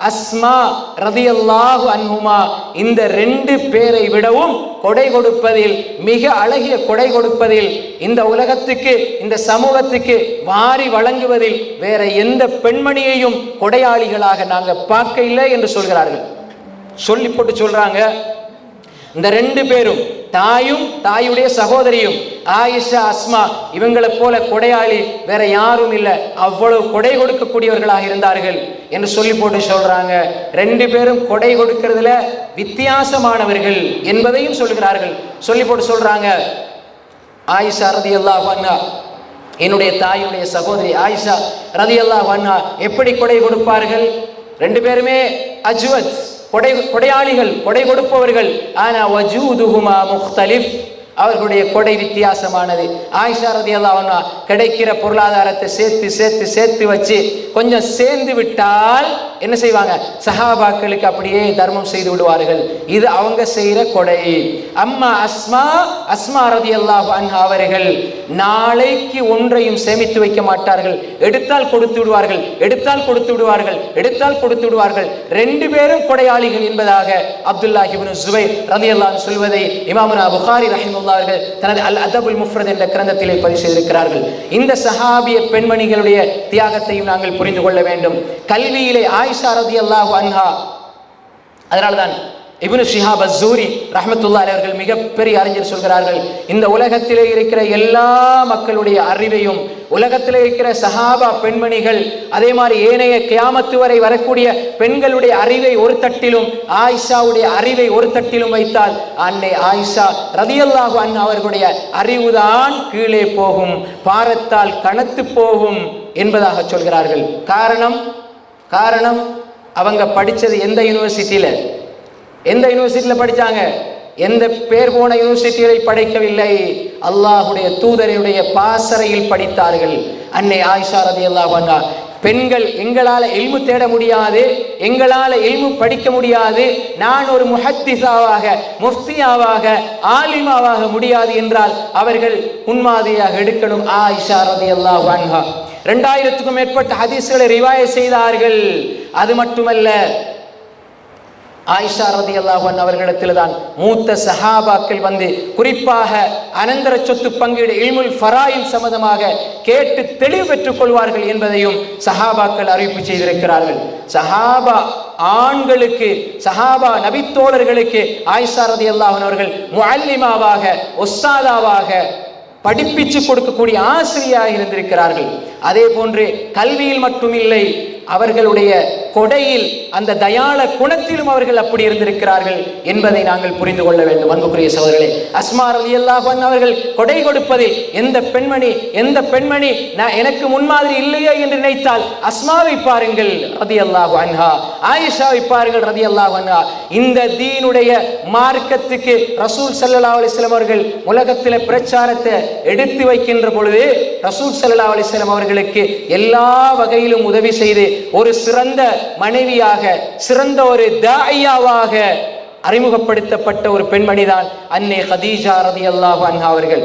அஸ்மா ரலியல்லாஹு அன்ஹுமா இந்த 2 பேரை விடவும் கொடை கொடுப்பதில், மிக அழகிய கொடை கொடுப்பதில், இந்த உலகத்துக்கு இந்த சமூகத்துக்கு வாரி வழங்குவதில் வேற எந்த பெண்மணியையும் கொடையாளிகளாக நாங்கள் பார்க்க இல்லை என்று சொல்கிறார்கள். சொல்லி போட்டு சொல்றாங்க, இந்த 2 பேரும் தாயும் தாயுடைய சகோதரியும் ஆயிஷா அஸ்மா இவங்களை போல கொடையாளி வேற யாரும் இல்லை, அவ்வளவு கொடை கொடுக்கக்கூடியவர்களாக இருந்தார்கள் என்று சொல்லி போட்டு சொல்றாங்க. 2 பேரும் கொடை கொடுக்கிறதுல வித்தியாசமானவர்கள் என்பதையும் சொல்கிறார்கள். சொல்லி போட்டு சொல்றாங்க, ஆயிஷா ரலியல்லாஹு அன்ஹா என்னுடைய தாயுடைய சகோதரி ஆயிஷா ரலியல்லாஹு அன்ஹா எப்படி கொடை கொடுப்பார்கள்? 2 பேருமே அஜ்வத் கொடையாளிகள், கொடை கொடுப்பவர்கள். ஆனா வஜூதுஹுமா முக்தலிஃப், அவர்களுடைய கொடை வித்தியாசமானது. ஆயிஷா ரலியல்லாஹு அன்ஹா கிடைக்கிற பொருளாதாரத்தை சேர்த்து வச்சு கொஞ்சம் சேர்ந்து விட்டால் என்ன செய்வாங்க? சஹாபாக்களுக்கு அப்படியே தர்மம் செய்து விடுவார்கள். இது அவங்க செய்கிற கொடை. அம்மா அஸ்மா ரலியல்லாஹு அன்ஹா அவர்கள் நாளைக்கு ஒன்றையும் சேமித்து வைக்க மாட்டார்கள். எடுத்தால் கொடுத்து விடுவார்கள், எடுத்தால் கொடுத்து விடுவார்கள், எடுத்தால் கொடுத்து விடுவார்கள். 2 பேரும் கொடையாளிகள் என்பதாக அப்துல்லாஹ் இப்னு ஸுபைர் ரலியல்லாஹு அன்ஹு சொல்வதை இமாமுனா புகாரி ரஹிமஹுல்லாஹ் அவர்கள் தனது அல் அதபுல் முஃப்ரத் என்ற கிரந்தத்திலே பதிவு செய்திருக்கிறார்கள். இந்த சஹாபிய பெண்மணிகளுடைய தியாகத்தையும் நாங்கள் புரிந்து கொள்ள வேண்டும். கல்வியிலே ஆயிஷா ரலியல்லாஹு அன்ஹா, அதனால்தான் இப்னு ஷிஹாப் அஸ்-ஸூரி ரஹ்மத்துல்லாஹி அலைஹி அவர்கள் மிகப்பெரிய அறிஞர் சொல்கிறார்கள், இந்த உலகத்திலே இருக்கிற எல்லா மக்களுடைய அறிவையும், உலகத்திலே இருக்கிற சஹாபா பெண்மணிகள், அதே மாதிரி ஏனைய கியாமத்து வரை வரக்கூடிய பெண்களுடைய அறிவை ஒரு தட்டிலும் ஆயிஷாவுடைய அறிவை ஒரு தட்டிலும் வைத்தால் அன்னை ஆயிஷா ரலியல்லாஹு அன்ஹா அவர்களுடைய அறிவுதான் கீழே போகும், பாரத்தால் கனத்து போகும் என்பதாக சொல்கிறார்கள். காரணம் அவங்க படித்தது எந்த யூனிவர்சிட்டியில் படித்தாங்க? எந்த பேர் போன யூனிவர்சிட்டிகளை படிக்கவில்லை, அல்லாஹுடைய தூதரினுடைய பாசறையில் படித்தார்கள். அன்னை ஆயிஷா ரலியல்லாஹு அன்ஹா, பெண்கள் எங்களால் இல்மு தேட முடியாது, எங்களால் இல்மு படிக்க முடியாது, நான் ஒரு முஹத்திஸாவாக, முஃப்தியாவாக, ஆலிமாவாக முடியாது என்றால் அவர்கள் முன்மாதிரியாக எடுக்கணும் ஆயிஷா ரலியல்லாஹு அன்ஹா. 2000க்கும் மேற்பட்ட ஹதீஸ்களை ரிவாயத் செய்தார்கள். அது மட்டுமல்ல, ஆயிஷா ரலியல்லாஹு அன்ஹா அவர்களிடத்தில் தான் மூத்த சஹாபாக்கள் வந்து குறிப்பாக அனந்தர சொத்து பங்கீடு இல்முல் ஃபராயில் சம்பந்தமாக கேட்டு தெளிவு பெற்றுக் கொள்வார்கள் என்பதையும் சஹாபாக்கள் அறிவிப்பு செய்திருக்கிறார்கள். சஹாபா ஆண்களுக்கு, சஹாபா நபித்தோழர்களுக்கு ஆயிஷா ரலியல்லாஹு அன்ஹா அவர்கள் முஅல்லிமாவாக, உஸ்தாதாவாக படிப்பிச்சு கொடுக்கக்கூடிய ஆசிரியாக இருந்திருக்கிறார்கள். அதே போன்று கல்வியில் மட்டுமில்லை, அவர்களுடைய கொடையில், அந்த தயாள குணத்திலும் அவர்கள் அப்படி இருந்திருக்கிறார்கள் என்பதை நாங்கள் புரிந்து கொள்ள வேண்டும். அன்புக்குரிய சகோதரர்களே, அஸ்மா ரலியல்லாஹு அன்ஹா அவர்கள் கொடை கொடுப்பதில் எந்த பெண்மணி நான் எனக்கு முன்மாதிரி இல்லையே என்று நினைத்தால் அஸ்மாவை பாருங்கள் ரலியல்லாஹு அன்ஹா, ஆயிஷாவை பாருங்கள் ரலியல்லாஹு அன்ஹா. இந்த தீனுடைய மார்க்கத்துக்கு ரசூல் ஸல்லல்லாஹு அலைஹி வஸல்லம் அவர்கள் உலகத்தில் பிரச்சாரத்தை எடுத்து வைக்கின்ற பொழுது ரசூல் ஸல்லல்லாஹு அலைஹி வஸல்லம் அவர்களுக்கு எல்லா வகையிலும் உதவி செய்து ஒரு சிறந்த மனைவியாக, சிறந்த ஒரு தாயியாவாக அறிமுகப்படுத்தப்பட்ட ஒரு பெண்மணிதான் அன்னை கதீஜா ரலியல்லாஹு அன்ஹா அவர்கள்.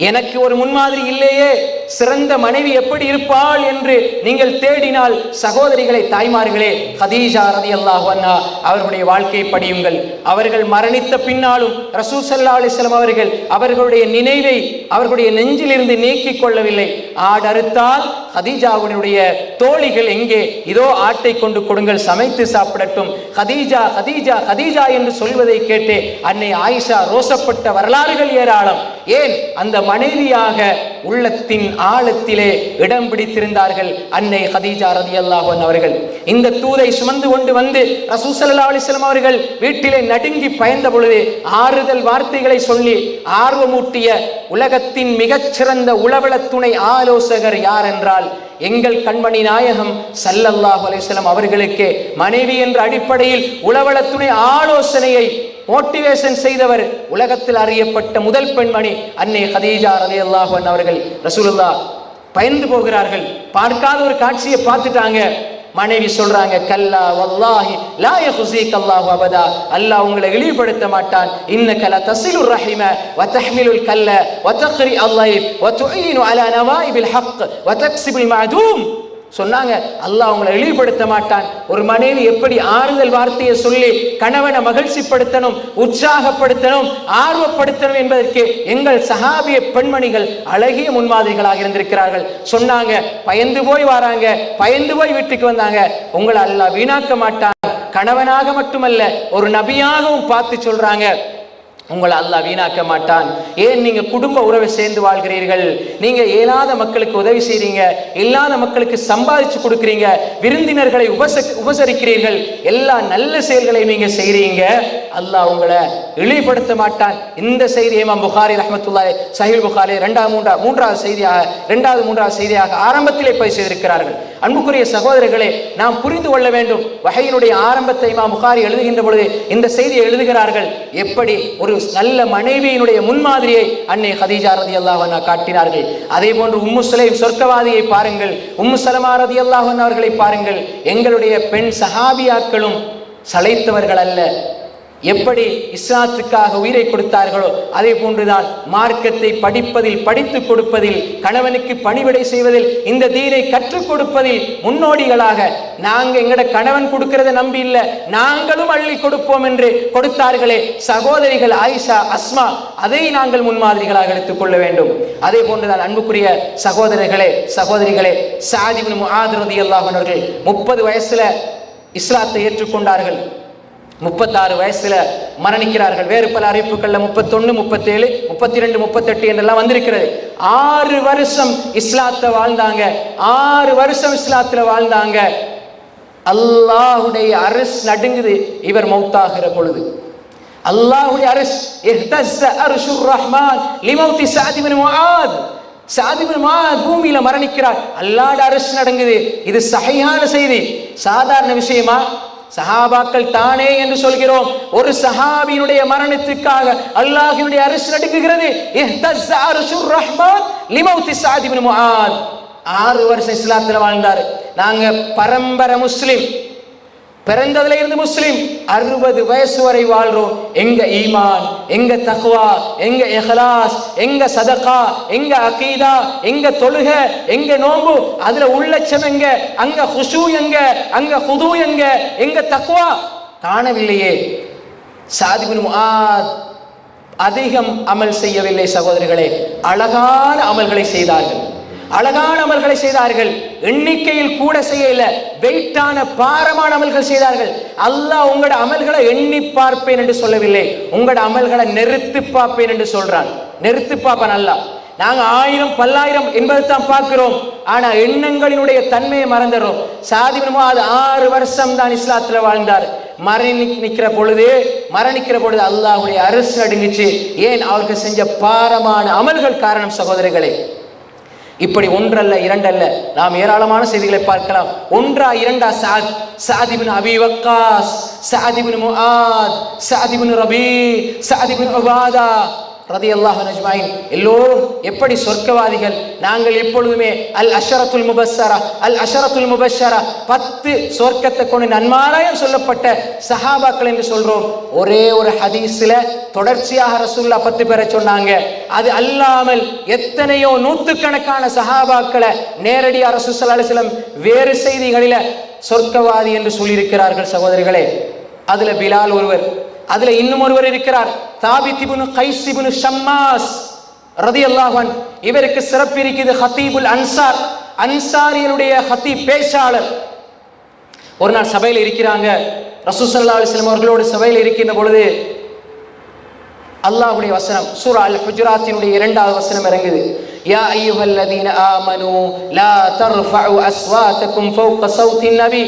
எனக்கு ஒரு முன்மாதிரி இல்லையே, சிறந்த மனைவி எப்படி இருப்பாள் என்று நீங்கள் தேடினால் சகோதரிகளை, தாய்மார்களே, கதீஜா ரலியல்லாஹு அன்ஹா அவர்களுடைய வாழ்க்கையை படியுங்கள். அவர்கள் மரணித்த பின்னாலும் ரசூல் ஸல்லல்லாஹு அலைஹி வஸல்லம் அவர்கள் அவர்களுடைய நினைவை அவர்களுடைய நெஞ்சிலிருந்து நீக்கிக் கொள்ளவில்லை. ஆடறுத்தால் கதீஜாவினுடைய தோழிகள் எங்கே, இதோ ஆட்டை கொண்டு கொடுங்கள், சமைத்து சாப்பிடட்டும், கதீஜா கதீஜா கதீஜா என்று சொல்வதை கேட்டு அன்னை ஆயிஷா ரோசப்பட்ட வரலாறுகள் ஏராளம். ஏன்? அந்த மனைவியாக உள்ளத்தின் ஆழத்திலே இடம் பிடித்திருந்தார்கள் அன்னை கதீஜா ரலியல்லாஹு அன்ஹா அவர்கள். இந்த தூதை சுமந்து கொண்டு வந்து ரசூல் ஸல்லல்லாஹு அலைஹி வஸல்லம் அவர்கள் வீட்டிலே நடுங்கி பயந்த பொழுது ஆறுதல் வார்த்தைகளை சொல்லி ஆர்வமூட்டிய உலகத்தின் மிகச்சிறந்த உளவள துணை ஆலோசகர் யார் என்றால் எங்கள் கண்மணி நாயகம் ஸல்லல்லாஹு அலைஹி வஸல்லம் அவர்களுக்கு மனைவி என்ற அடிப்படையில் உளவள துணை ஆலோசனையை மோட்டிவேஷன் செய்தவர் உலகத்தில் அறியப்பட்ட முதல் பெண்மணி அன்னை கதீஜா ரலியல்லாஹு அன்ஹா அவர்கள். ரசூலுல்லாஹ் பயந்து போகிறார்கள். பார்க்காத ஒரு காட்சியை பார்த்துட்டாங்க. மனைவி சொல்றாங்க, கல்லா வல்லாஹி லா யஹ்ஸீக அல்லாஹு அபதா, அல்லாஹ் உங்களை இழிவுபடுத்த மாட்டான். இன்னக லதஸிலுர் ரஹிம வ தஹ்மிலுல் கல்ல வ தக்ரி அல்லாஹ் வ துஈனு அலா நவாயிபில் ஹக் வ தக்ஸிபுல் மஅதூம். சொன்னாங்க, அல்லாஹ் உங்களை இழிவுபடுத்த மாட்டான். ஒரு மனைவி எப்படி ஆறுதல் வார்த்தையை சொல்லி கணவனை மகிழ்ச்சிப்படுத்தணும், உற்சாகப்படுத்தணும், ஆர்வப்படுத்தணும் என்பதற்கு எங்கள் சஹாபிய பெண்மணிகள் அழகிய முன்மாதிரிகளாக இருந்திருக்கிறார்கள். சொன்னாங்க, பயந்து போய் வராங்க, பயந்து போய் வீட்டுக்கு வந்தாங்க, உங்களை அல்லாஹ் வீணாக்க மாட்டான். கணவனாக மட்டுமல்ல, ஒரு நபியாகவும் பார்த்து சொல்றாங்க, உங்களை அல்லாஹ் வீணாக்க மாட்டான். ஏன்? நீங்க குடும்ப உறவை சேர்ந்து வாழ்கிறீர்கள், நீங்க இயலாத மக்களுக்கு உதவி செய்றீங்க, இல்லாத மக்களுக்கு சம்பாதிச்சு கொடுக்குறீங்க, விருந்தினர்களை உபசரிக்கிறீர்கள், எல்லா நல்ல செயல்களை நீங்க செய்றீங்க, அல்லாஹ் உங்களை இழிவுபடுத்த மாட்டான். இந்த செய்தி இமாம் புகாரி ரஹ்மத்துல்லாஹி சஹீஹ் புகாரி மூன்றாவது செய்தியாக ஆரம்பத்திலே போய் செய்திருக்கிறார்கள். அன்புக்குரிய சகோதரர்களே, நாம் புரிந்து கொள்ள வேண்டும். வஹீயினுடைய ஆரம்பத்தை இமாம் புகாரி எழுதுகின்ற பொழுது இந்த செய்தியை எழுதுகிறார்கள். எப்படி ஒரு நல்ல மனைவியினுடைய முன்மாதிரியை அன்னை கதீஜா ரலியல்லாஹு அன்ஹா காட்டினார்கள். அதே போன்று உம்மு சுலைம் சொர்க்கவாதியை பாருங்கள், உம்மு சலமா ரலியல்லாஹு அன்ஹா அவர்களை பாருங்கள். எங்களுடைய பெண் சஹாபியாக்களும் சளைத்தவர்கள் அல்ல. எப்படி இஸ்லாத்துக்காக உயிரை கொடுத்தார்களோ அதே போன்றுதான் மார்க்கத்தை படிப்பதில், படித்துக் கொடுப்பதில், கணவனுக்கு பணிவிடை செய்வதில், இந்த தீனை கற்றுக் கொடுப்பதில் முன்னோடிகளாக நாங்க எங்கட கணவன் கொடுக்கிறத நம்பி இல்ல, நாங்களும் அள்ளி கொடுப்போம் என்று கொடுத்தார்களே சகோதரிகள் ஆயிஷா, அஸ்மா, அதை நாங்கள் முன்மாதிரிகளாக எடுத்துக்கொள்ள வேண்டும். அதே போன்றுதான் அன்புக்குரிய சகோதரிகளே, சஅத் இப்னு முஆத் ரலியல்லாஹு அன்ஹு அவர்கள் 30 வயசுல இஸ்லாத்தை ஏற்றுக்கொண்டார்கள். 36 வயசுல மரணிக்கிறார்கள். வேறு பல அறிவிப்புகள்ல 31, 37, 32, 38 என்றெல்லாம் வந்திருக்கிறது. 6 வருஷம் இஸ்லாத்தை வாழ்ந்தாங்க. 6 வருஷம் இஸ்லாத்துல வாழ்ந்தாங்க. அல்லாஹ்வுடைய அரிஸ் நடுங்குது இவர் மௌத்தாகிற பொழுது. அல்லாஹ்வுடைய அரிஸ், இஹ்தஸ்ஸ அர்ஷுர் ரஹ்மான் லிமௌத்தி சஅத் இப்னு முஆத். சஅத் இப்னு முஆத் பூமியில மரணிக்கிறார். அல்லாஹ்வுடைய அரிஸ் நடுங்குது. இது சஹீஹான செய்தி, சாதாரண விஷயமா? சஹாபாக்கள் தானே என்று சொல்கிறோம். ஒரு சஹாபியினுடைய மரணத்துக்காக அல்லாஹ்வினுடைய அரிஸ் நடுங்குகிறது. இஹ்தஸ்ஸ அர்ஷுர் ரஹ்மான் லிமௌத்தி சஅத் இப்னு முஆத். 6 வருஷம் இஸ்லாத்துல வாழ்ந்தார். நாங்க பரம்பரை முஸ்லிம், பிறந்ததுல இருந்து முஸ்லிம், 60 வயசு வரை வாழ்றோம். எங்க ஈமான், எங்க தக்வா, எங்க இஹ்லாஸ், எங்க சதகா, எங்க அகீதா, எங்க தொழுக, எங்க நோம்பு, அதுல உள்ளச்சம் எங்க, அங்க குஷூ எங்க, அங்க குது எங்க, எங்க தக்வா காணவில்லையே. சஅத் இப்னு முஆத் அதிகம் அமல் செய்யவில்லை சகோதரர்களே, அழகான அமல்களை செய்தார்கள். அழகான அமல்களை செய்தார்கள். எண்ணிக்கையில் கூட செய்யல, வெயிட்டான பாரமான அமல்கள் செய்தார்கள். அல்லாஹ் உங்களோட அமல்களை எண்ணி பார்ப்பேன் என்று சொல்லவில்லை, உங்களோட அமல்களை நிறுத்து பார்ப்பேன் என்று சொல்றான். நிறுத்து பார்ப்பான் அல்லாஹ். நாங்க 1000 1000 என்பதை தான் பார்க்கிறோம், ஆனா எண்ணங்களினுடைய தன்மையை மறந்துடுறோம். சஅத் இப்னு முஆத் 6 வருஷம் தான் இஸ்லாத்துல வாழ்ந்தார். மரணிக்கிற பொழுது அல்லாஹ்வுடைய அரிஸ் நடுங்குச்சு. ஏன்? அவருக்கு செஞ்ச பாரமான அமல்கள் காரணம் சகோதரர்களே. இப்படி ஒன்றல்ல இரண்டல்ல, நாம் ஏராளமான செய்திகளை பார்க்கலாம். ஒன்றா இரண்டா? சஅத் இப்னு அபி வக்காஸ், சஅத் இப்னு முஆத், சஅத் இப்னு ரபீ, சஅத் இப்னு உபாதா ரலியல்லாஹு அஜ்மாயின் எல்லோரும் எப்படி சொர்க்கவாதிகள். நாங்கள் எப்பொழுதுமே அல் அஷரத்துல் முபஷ்ஷரா 10 சொர்க்கத்தை கொண்டு நன்மாராயம் சொல்லப்பட்ட சஹாபாக்கள் என்று சொல்றோம். ஒரே ஒரு ஹதீஸ்ல தொடர்ச்சியாக ரசூலுல்லாஹ் 10 பேரை சொன்னாங்க. அது அல்லாமல் எத்தனையோ நூற்றுக்கணக்கான சஹாபாக்களை நேரடியாக ரசூல் ஸல்லல்லாஹு அலைஹி வஸல்லம் வேறு செய்திகளில சொர்க்கவாதி என்று சொல்லியிருக்கிறார்கள் சகோதரிகளே. அதுல பிலால் ஒருவர், அதுல இன்னும் ஒருவர் இருக்கிறார், தாபித் இப்னு கைஸ் இப்னு ஷம்மாஸ் ரலியல்லாஹு அன்ஹு. இவருக்கு சிறப்பு இருக்குது, ஹதீபுல் அன்சார், அன்சாரிகளுடைய ஹதீப், பேச்சாளர். ஒரு நாள் சபையில் இருக்கிறாங்க, ரசூல் ஸல்லல்லாஹு அலைஹி வஸல்லம் அவர்களோடு சபையில் இருக்கின்ற பொழுது அல்லாஹ்வுடைய வசனம் சூரா அல் ஹுஜராத்தினுடைய 2வது வசனம் இறங்குது. யா அய்யுஹல்லதீன ஆமனூ லா தர்ஃபஉ அஸ்வாத்தகும் ஃபௌக ஸௌத்தின் நபி.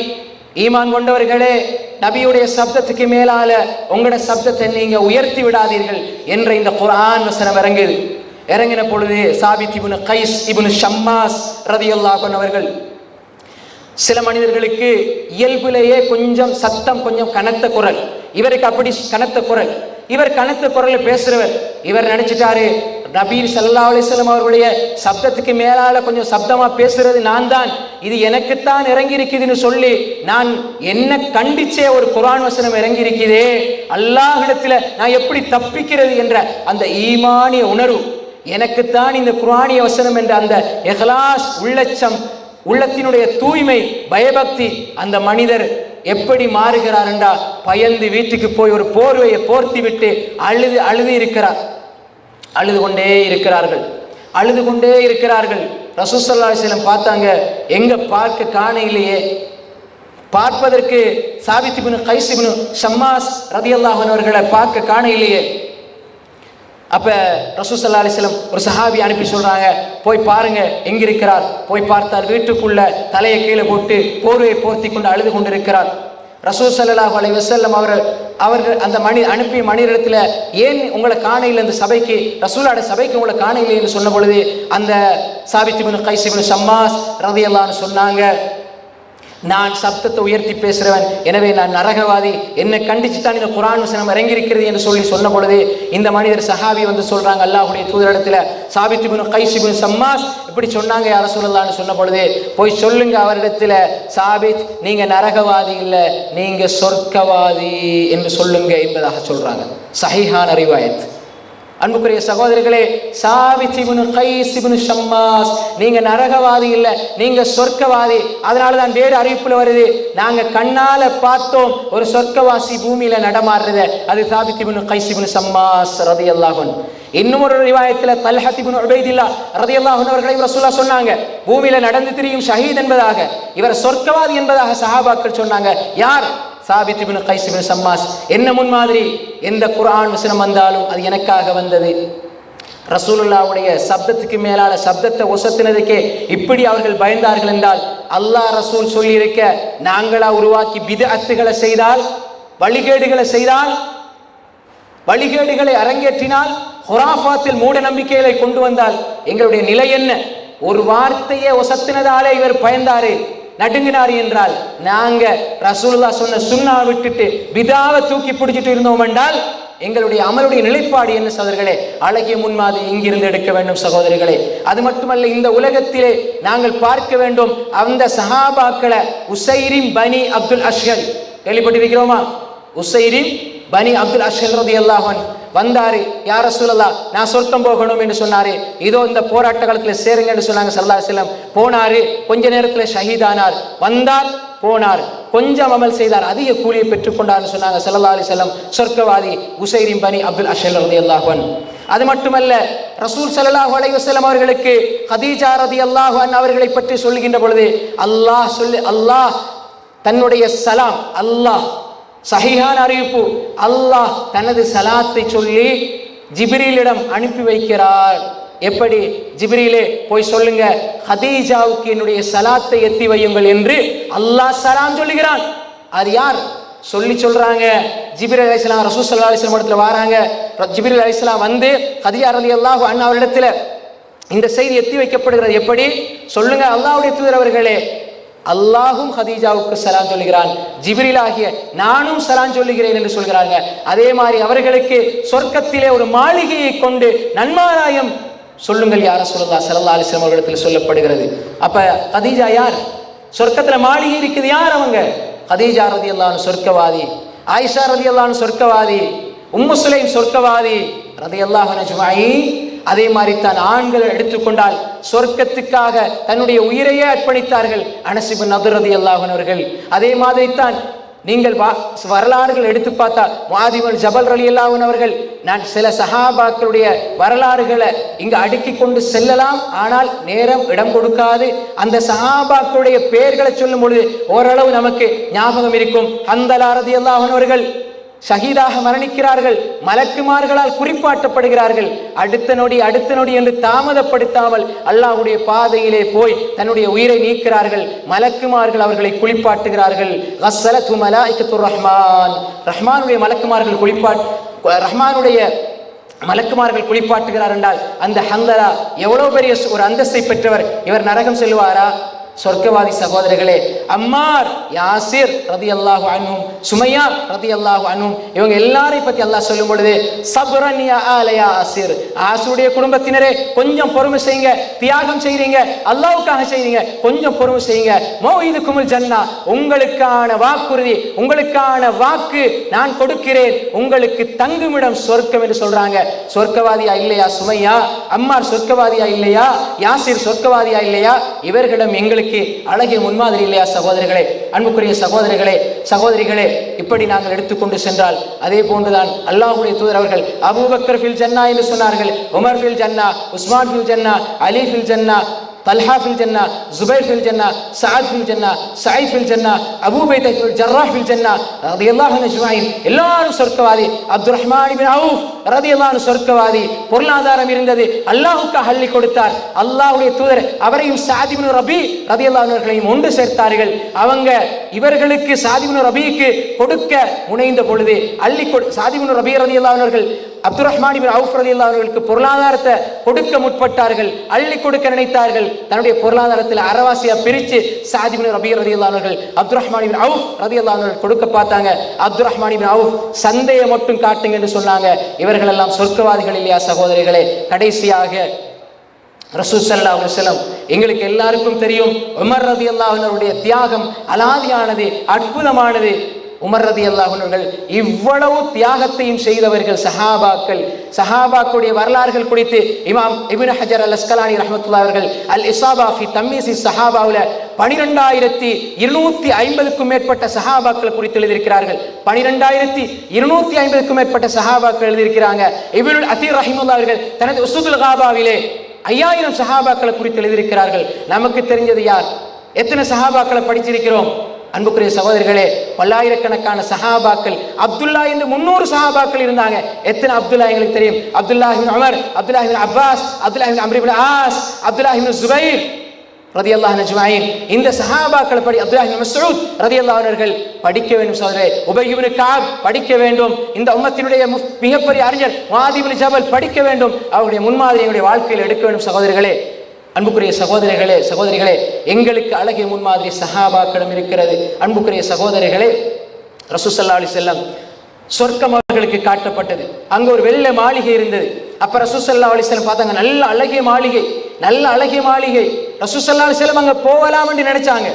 ஈமான் கொண்டவர்களே, நபியுடைய சப்தத்துக்கு மேலால உங்களோட சப்தத்தை நீங்க உயர்த்தி விடாதீர்கள் என்ற இந்த குர்ஆன் வசனம் இறங்குது. இறங்கின பொழுது சாபித் இப்னு கைஸ் இப்னு ஷம்மாஸ் ரலியல்லாஹு அன்ஹு அவர்கள், சில மனிதர்களுக்கு இயல்பிலேயே கொஞ்சம் சத்தம், கொஞ்சம் கனத்த குரல், இவருக்கு அப்படி கனத்த குரல், இவர் கனத்த குரல்ல பேசுறவர். இவர் நினைச்சிட்டாரு நபி ஸல்லல்லாஹு அலைஹி வஸல்லம் அவர்களுடைய சப்தத்துக்கு மேலால கொஞ்சம் சப்தமா பேசுறது நான் தான், இது எனக்குத்தான் இறங்கி இருக்குதுன்னு சொல்லி நான் என்ன கண்டிச்சே ஒரு குர்ஆன் வசனம் இறங்கி இருக்குதே, அல்லாஹ்விடத்துல நான் எப்படி தப்பிக்கிறது என்ற அந்த ஈமானிய உணர்வு, எனக்குத்தான் இந்த குர்ஆனிய வசனம் என்ற அந்த இஹ்லாஸ், உள்ளச்சம், உள்ளத்தினுடைய தூய்மை, பயபக்தி, அந்த மனிதர் எப்படி மாறுகிறார் என்றா பயந்து வீட்டுக்கு போய் ஒரு போர்வையை போர்த்தி விட்டு அழுது இருக்கிறார். அழுது கொண்டே இருக்கிறார்கள். ரசூல் ஸல்லல்லாஹு அலைஹி வஸல்லம் பார்த்தாங்க, எங்க பார்க்க காணையிலேயே, பார்ப்பதற்கு சாபித் இப்னு கைஸ் இப்னு ஷம்மாஸ் ரலியல்லாஹு அன்ஹு அவர்களை பார்க்க காணையிலேயே. அப்ப ரசூல் ஸல்லல்லாஹு அலைஹி வஸல்லம் ஒரு சஹாபி அனுப்பி சொல்றாங்க, போய் பாருங்க எங்க இருக்கிறார். போய் பார்த்தால் வீட்டுக்குள்ள தலையை கீழே போட்டு போர்வையை போர்த்தி கொண்டு அழுது கொண்டிருக்கிறார். ரசூல் ஸல்லல்லாஹு அலைஹி வஸல்லம் அவர்கள் அந்த அனுப்பிய மனிதரிடத்துல, ஏன் உங்களை காணையில் அந்த சபைக்கு, ரசூலோட சபைக்கு உங்களை காணையில் என்று சொன்ன பொழுது அந்த சாபித் இப்னு கைஸ் இப்னு ஷம்மாஸ் ரலியல்லாஹு அன்ஹு சொன்னாங்க, நான் சப்தத்தை உயர்த்தி பேசுறவன், எனவே நான் நரகவாதி, என்னை கண்டிச்சு தான் இந்த குர்ஆன் வசனம் இறங்கி இருக்கிறது என்று சொல்லி சொன்ன பொழுது இந்த மனிதர் சஹாபி வந்து சொல்றாங்க, அல்லாஹ்வுடைய தூதரிடத்துல சாபித் இப்னு கைஸ் இப்னு ஷம்மாஸ் இப்படி சொன்னாங்க யா ரசூலல்லாஹ்னு சொன்ன பொழுது, போய் சொல்லுங்க அவரிடத்துல, சாபித் நீங்க நரகவாதி இல்ல, நீங்க சொர்க்கவாதி என்று சொல்லுங்க என்பதாக சொல்றாங்க. சஹீஹான ரிவாயத். அன்புக்குரிய சகோதரர்களே, சாபித் இப்னு கைஸ் இப்னு ஷம்மாஸ் நீங்க நரகவாதி இல்ல, நீங்க சொர்க்கவாதி. அதனால தான் வேறு அறிவிப்புல வருது, நாங்க கண்ணால பார்த்தோம் ஒரு சொர்க்கவாசி பூமியில நடமாடுறது, அது சாபித் இப்னு கைஸ் இப்னு ஷம்மாஸ் ரலியல்லாஹு அன்ஹு. இன்னும் ஒரு ரிவாயத்துல தல்ஹத் இப்னு உபைதில்லாஹ் ரலியல்லாஹு அன்ஹு அவர்களை ரசூலுல்லாஹ் சொன்னாங்க, பூமியில நடந்து திரியும் ஷஹீத் என்பதாக, இவர் சொர்க்கவாதி என்பதாக சஹாபாக்கள் சொன்னாங்க. யார்? சாபித் இப்னு கைஸ் இப்னு ஷம்மாஸ். என்ன முன்மாதிரி, எந்த குர்ஆன் வசனம் வந்தாலும் அது எனக்காக வந்தது. ரசூலுல்லாஹ்வுடைய சப்தத்துக்கு மேலால சப்தத்தை ஒசத்தினதுக்கே இப்படி அவர்கள் பயந்தார்கள் என்றால், அல்லாஹ் ரசூல் சொல்லி இருக்க நாங்களா உருவாக்கி பித்அத்துகளை செய்தால், வழிகேடுகளை செய்தால், வழிகேடுகளை அரங்கேற்றினால், ஹுராஃபாத்தில் மூட நம்பிக்கைகளை கொண்டு வந்தால் எங்களுடைய நிலை என்ன? ஒரு வார்த்தையை ஒசத்தினதாலே இவர் பயந்தாரு, நடுங்கினார் என்றால், நாங்க ரசூலுல்லாஹ் சொன்ன சுன்னா விட்டுட்டு பிதாவை தூக்கி பிடிச்சிட்டு இருந்தோம் என்றால் எங்களுடைய அமலுடைய நிலைப்பாடு என்ன சகோதரர்களே? அழகிய முன்மாதிரி இங்கிருந்து எடுக்க வேண்டும் சகோதரிகளே. அது மட்டுமல்ல, இந்த உலகத்திலே நாங்கள் பார்க்க வேண்டும் அந்த சஹாபாக்களை. உசைரிம் பனி அப்துல் அஷ்ஹல் கேள்விப்பட்டிருக்கிறோமா? உசைரிம் பனி அப்துல் அஷ்ஹல் ரலியல்லாஹு அன்ஹு வந்தாரு, யா ரசூலல்லாஹ் நான் சொர்க்கம் போகணும் என்று சொன்னாரு. இதோ இந்த போராட்ட காலத்தில் சேருங்க என்று சொன்னாங்க ஸல்லல்லாஹு அலைஹி வஸல்லம். போனாரு, கொஞ்ச நேரத்தில் ஷஹீதானார். வந்தார், போனார், கொஞ்சம் அமல் செய்தார், அதிக கூலியை பெற்றுக்கொண்டார் சொன்னாங்க ஸல்லல்லாஹு அலைஹி வஸல்லம். சொர்க்கவாதி உசைரிம் பனி அப்துல் அஷ்ஹல் ரலியல்லாஹு அன்ஹு. அது மட்டுமல்ல, ரசூல் ஸல்லல்லாஹு அலைஹி வஸல்லம் அவர்களுக்கு கதீஜா ரலியல்லாஹு அன்ஹா அவர்களை பற்றி சொல்லுகின்ற பொழுது அல்லாஹ் தன்னுடைய சலாம், அல்லாஹ் சஹீஹான அறிவிப்பு, அல்லாஹ் தனது சலாத்தை சொல்லி ஜிப்ரீலிடம் அனுப்பி வைக்கிறார். எப்படி? ஜிப்ரீலே போய் சொல்லுங்க கதீஜாவுக்கு என்னுடைய சலாத்தை எத்தி வையுங்கள் என்று அல்லாஹ் சலாம் சொல்லுகிறான். அது யார் சொல்றாங்க? ஜிப்ரீல் அலைஹிஸ்ஸலாம் ரசூல் ஸல்லல்லாஹு அலைஹி வஸல்லம் இடத்துல வராங்க. ஜிப்ரீல் அலைஹிஸ்ஸலாம் வந்து கதீஜா ரலியல்லாஹு அன்ஹா அவரிடத்துல இந்த செய்தி எத்தி வைக்கப்படுகிறது. எப்படி? சொல்லுங்க அல்லாஹ்வுடைய தூதர் அவர்களே, அல்லாஹும் ஹதீஜாவுக்கு சலாம் சொல்லுகிறான், ஜிப்ரீல் ஆகிய நானும் சலாம் சொல்லுகிறேன் என்று சொல்கிறாங்க. அதே மாதிரி அவர்களுக்கு சொர்க்கத்திலே ஒரு மாளிகையை கொண்டு நன்மாராயம் சொல்லுங்கள் யா ரசூலுல்லாஹ் ஸல்லல்லாஹு அலைஹி வஸல்லம் அவர்களிடத்தில் சொல்லப்படுகிறது. அப்ப ஹதீஜா யார்? சொர்க்கத்துல மாளிகை இருக்குது. யார் அவங்க? ஹதீஜா ரலியல்லாஹு அன்ஹா சொர்க்கவாதி, ஆயிஷா ரலியல்லாஹு அன்ஹா சொர்க்கவாதி, உம்மு சுலைம் சொர்க்கவாதி ரலியல்லாஹு அஜ்மஈன். அதே மாதிரி தான் ஆண்கள் எடுத்துக்கொண்டால் சொர்க்கத்துக்காக தன்னுடைய உயிரையே அர்ப்பணித்தார்கள் அனஸ் இப்னு நதுர் ரலியல்லாஹு அன்ஹு அவர்கள். அதே மாதிரி தான் நீங்கள் வரலாறுகள் எடுத்து பார்த்தா முஆத் இப்னு ஜபல் ரலியல்லாஹு அன்ஹு அவர்கள், நான் சில சஹாபாக்களுடைய வரலாறுகளை இங்கு அடுக்கி கொண்டு செல்லலாம், ஆனால் நேரம் இடம் கொடுக்காது. அந்த சஹாபாக்களுடைய பெயர்களை சொல்லும் பொழுது ஓரளவு நமக்கு ஞாபகம் இருக்கும். ஹந்தலா ரலியல்லாஹு அன்ஹு அவர்கள் ஷஹீதாக மரணிக்கிறார்கள், மலக்குமார்களால் குறிப்பாட்டப்படுகிறார்கள். அடுத்த நொடி என்று தாமதப்படுத்தாமல் அல்லாஹ்வுடைய பாதையிலே போய் தன்னுடைய உயிரை நீக்கிறார்கள். மலக்குமார்கள் அவர்களை குளிப்பாட்டுகிறார்கள். கஸ்ஸலத்து மலாயிகத்துர் ரஹ்மான், ரஹ்மானுடைய மலக்குமார்கள் ரஹ்மானுடைய மலக்குமார்கள் குளிப்பாட்டுகிறார் என்றால் அந்த ஹந்தலா எவ்வளவு பெரிய ஒரு அந்தஸ்தை பெற்றவர். இவர் நரகம் செல்வாரா? சொர்க்கவாதி சகோதரர்களே. அம்மார், யாசிர் ரலியல்லாஹு அன்ஹும், சுமையா ரலியல்லாஹு அன்ஹும், இவங்க எல்லாரையும் பத்தி அல்லாஹ் சொல்லும் பொழுது சப்ரன் யா ஆல யாசிர், ஆசுடைய குடும்பத்தினரே கொஞ்சம் பொறுமை செய்யுங்க, தியாகம் செய்றீங்க, அல்லாஹ்வுக்காக செய்றீங்க, கொஞ்சம் பொறுமை செய்யுங்க. மௌஇதுகுமுல் ஜன்னா, உங்களுக்கான வாக்குறுதி, உங்களுக்கான வாக்கு நான் கொடுக்கிறேன், உங்களுக்கு தங்குமிடம் சொர்க்கம் என்று சொல்றாங்க. சொர்க்கவாதியா இல்லையா சுமையா? அம்மார் சொர்க்கவாதியா இல்லையா? யாசிர் சொர்க்கவாதியா இல்லையா? இவர்களிடம் எங்களுக்கு அழகிய முன்மாதிரி இல்லையா சகோதரர்களே? அன்புக்குரிய சகோதரர்களே, சகோதரிகளே, இப்படி நாங்கள் எடுத்துக்கொண்டு சென்றால் அதே போன்றுதான் அல்லாஹ்வுடைய தூதர் அவர்கள் அபூபக்கர் ஃபில் ஜன்னா என்று சொன்னார்கள், உமர் ஃபில் ஜன்னா, உஸ்மான் ஃபில் ஜன்னா, அலி ஃபில் ஜன்னா, தல்ஹா ஃபில் ஜன்னா, ஜுபைர் ஃபில் ஜன்னா, சஅத் ஃபில் ஜன்னா, சயீத் ஃபில் ஜன்னா, Abu Ubaida fill Jarrah fill ஜன்னா ரலியல்லாஹு அஜ்மஈன், எல்லாரும் சொர்க்கவாதி. அப்துர் ரஹ்மான் இப்னு அவுஃப் ரலியல்லாஹு அன்ஹு சொர்க்கவாதி. பொருளாதாரம் இருந்தது, அல்லாஹ்வுக்காக அள்ளி கொடுத்தார். அல்லாஹ்வுடைய தூதர் அவரையும் சஅத் இப்னு ரபி ரலியல்லாஹு அன்ஹு அவர்களையும் ஒன்று சேர்த்தார்கள். அவங்க இவர்களுக்கு சஅத் இப்னு ரபிக்கு கொடுக்க முனைந்த பொழுது சஅத் இப்னு ரபி ரலியல்லாஹு அன்ஹு அவர்கள் அப்துர் ரஹ்மான் இப்னு அவுஃப் ரலியல்லாஹு அன்ஹு அவர்களுக்கு பொருளாதாரத்தை கொடுக்க முற்பட்டார்கள், அள்ளி கொடுக்க நினைத்தார்கள். தன்னுடைய பொருளாதாரத்தில் அரைவாசியா பிரிச்சு சஅத் இப்னு ரபி ரலியல்லாஹு அன்ஹு அவர்கள் அப்துர் ரஹ்மான் இப்னு அவுஃப் ரலியல்லாஹு அன்ஹு அவர்கள் கொடுக்க பார்த்தாங்க. அப்துர் ரஹ்மான் இப்னு அவுஃப் சந்தையை மட்டும் காட்டுங்க என்று சொன்னாங்க. இவர்கள் எல்லாம் சொர்க்கவாதிகள் இல்லையா சகோதரிகளே? கடைசியாக ரசூல் ஸல்லல்லாஹு அலைஹி வஸல்லம், எங்களுக்கு எல்லாருக்கும் தெரியும் உமர் ரலியல்லாஹு அன்ஹு அவருடைய தியாகம் அலாதியானது, அற்புதமானது. உமர் ரலியல்லாஹு அன்ஹு அவர்கள் இவ்வளவு தியாகத்தையும் செய்தவர்கள் சஹாபாக்கள். சஹாபாக்களுடைய வரலாறுகள் குறித்து இமாம் இப்னு ஹஜர் அல் அஸ்கலானி ரஹ்மத்துல்லாஹி அவர்கள் அல் இஸாபா ஃபி தம்யீஸி ஸஹாபாவுல 12250க்கும் மேற்பட்ட சஹாபாக்கள் குறித்து எழுதியிருக்கிறார்கள். 12250க்கும் மேற்பட்ட சஹாபாக்கள் எழுதியிருக்கிறாங்க. இப்னுல் அதீர் ரஹிமத்துல்லாஹி அவர்கள் தனது உஸ்துல் காபாவிலே 5000 சஹாபாக்களை குறித்து எழுதியிருக்கிறார்கள். நமக்கு தெரிஞ்சது யார்? எத்தனை சஹாபாக்களை படிச்சிருக்கிறோம்? அன்புக்குரிய சகோதரர்களே, பல்லாயிரக்கணக்கான சஹாபாக்கள். அப்துல்லா என்று 300 சஹாபாக்கள் இருந்தாங்க. எத்தனை அப்துல்லா எங்களுக்கு தெரியும்? அப்துல்லாஹ் இப்னு உமர், அப்துல்லாஹ் இப்னு அப்பாஸ், அப்துல்லாஹ் இப்னு அம்ர் இப்னு ஆஸ், அப்துல்லாஹ் இப்னு ஜுபைர் ரலியல்லாஹு அஜ்மஈன். இந்த சஹாபாக்களை அப்துல்லாஹ் இப்னு மஸ்ஊத் ரலியல்லாஹு அன்ஹு படிக்க வேண்டும் சகோதரரே. உபய் இப்னு கஅப் படிக்க வேண்டும். இந்த உம்மத்தினுடைய மிகப்பெரிய அறிஞர் முஆத் இப்னு ஜபல் படிக்க வேண்டும். அவருடைய முன்மாதிரி எங்களுடைய வாழ்க்கையில் எடுக்க வேண்டும் சகோதரர்களே. அன்புக்குரிய சகோதரர்களே, சகோதரிகளே, எங்களுக்கு அழகிய முன்மாதிரி சஹாபாக்களும் இருக்கிறது. அன்புக்குரிய சகோதரர்களே, ரசூல் ஸல்லல்லாஹு அலைஹி வஸல்லம் சொர்க்கம் அவர்களுக்கு காட்டப்பட்டது. அங்க ஒரு வெள்ளை மாளிகை இருந்தது. அப்ப ரசூல் ஸல்லல்லாஹு அலைஹி வஸல்லம் பார்த்தாங்க, நல்ல அழகிய மாளிகை, நல்ல அழகிய மாளிகை. ரசூல் ஸல்லல்லாஹு அலைஹி வஸல்லம் அங்க போகலாம் என்று நினைச்சாங்க.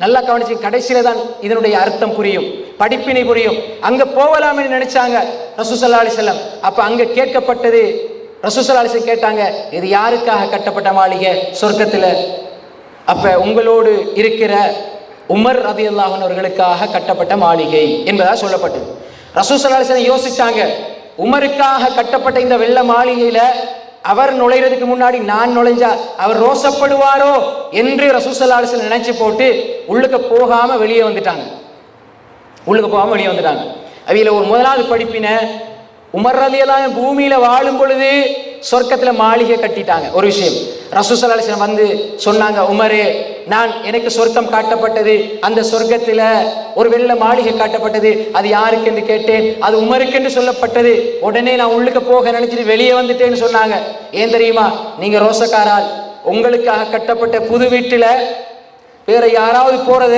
நல்லா கவனிச்சு, கடைசியில தான் இதனுடைய அர்த்தம் புரியும், படிப்பினை புரியும். அங்க போகலாம் என்று நினைச்சாங்க ரசூல் ஸல்லல்லாஹு அலைஹி வஸல்லம். அப்ப அங்க கேட்கப்பட்டது, ரசூல் ஸல்லல்லாஹு அலைஹி வஸல்லம் கேட்டாங்க, இது யாருக்காக கட்டப்பட்ட மாளிகை சொர்க்கத்துல? அப்ப உங்களோடு இருக்கிற உமர் ரலியல்லாஹு அன்ஹு அவர்களுக்காக கட்டப்பட்ட மாளிகை என்பதா சொல்லப்பட்டது. ரசூல் ஸல்லல்லாஹு அலைஹி வஸல்லம் யோசிச்சாங்க, உமருக்காக கட்டப்பட்ட இந்த வெள்ள மாளிகையில அவர் நுழைறதுக்கு முன்னாடி நான் நுழைஞ்சா அவர் ரோசப்படுவாரோ என்று ரசூல் ஸல்லல்லாஹு அலைஹி வஸல்லம் நினைச்சு போட்டு உள்ளுக்கு போகாம வெளியே வந்துட்டாங்க. அவையில ஒரு முதலாவது படிப்பின, உமர் ரலியல்லாஹு அன்ஹு பூமியில வாழும் பொழுது சொர்க்கத்துல மாளிகை கட்டிட்டாங்க. ஒரு விஷயம் ரசூல் ஸல்லல்லாஹு அலைஹி வஸல்லம் வந்து சொன்னாங்க, உமரே, எனக்கு சொர்க்கம் காட்டப்பட்டது, அந்த சொர்க்கத்துல ஒரு வெள்ள மாளிகை காட்டப்பட்டது, அது யாருக்கு என்று கேட்டேன், அது உமருக்கு என்று சொல்லப்பட்டது. உடனே நான் உள்ளுக்கு போக நினைச்சிட்டு வெளியே வந்துட்டேன்னு சொன்னாங்க. ஏன் தெரியுமா? நீங்க ரோசக்காரால், உங்களுக்காக கட்டப்பட்ட புது வீட்டுல வேற யாராவது போறத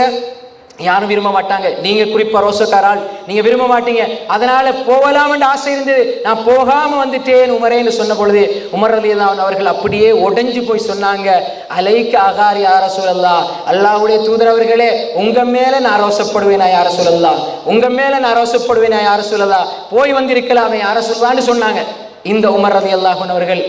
யாரும் விரும்ப மாட்டாங்க. நீங்க குறிப்பா ரோசக்காரால் நீங்க விரும்ப மாட்டீங்க. அதனால போகலாம் என்று ஆசை இருந்தது. நான் போகாம வந்துட்டேன் உமரேன்னு சொன்ன பொழுது உமர் ரலியல்லாஹு அவர்கள் அப்படியே உடைஞ்சு போய் சொன்னாங்க, அலைக்க அகார் யா ரசூலல்லாஹ், அல்லாஹ்வுடைய தூதர் அவர்களே, உங்க மேல நான் ரோசப்படுவேனா யா ரசூலல்லாஹ், உங்க மேல நான் ரோசப்படுவேனா யா ரசூலல்லாஹ், போய் வந்திருக்கலாமே யா ரசூலல்லாஹ்னு சொன்னாங்க. இந்த உமர் ரலியல்லாஹு அவர்கள்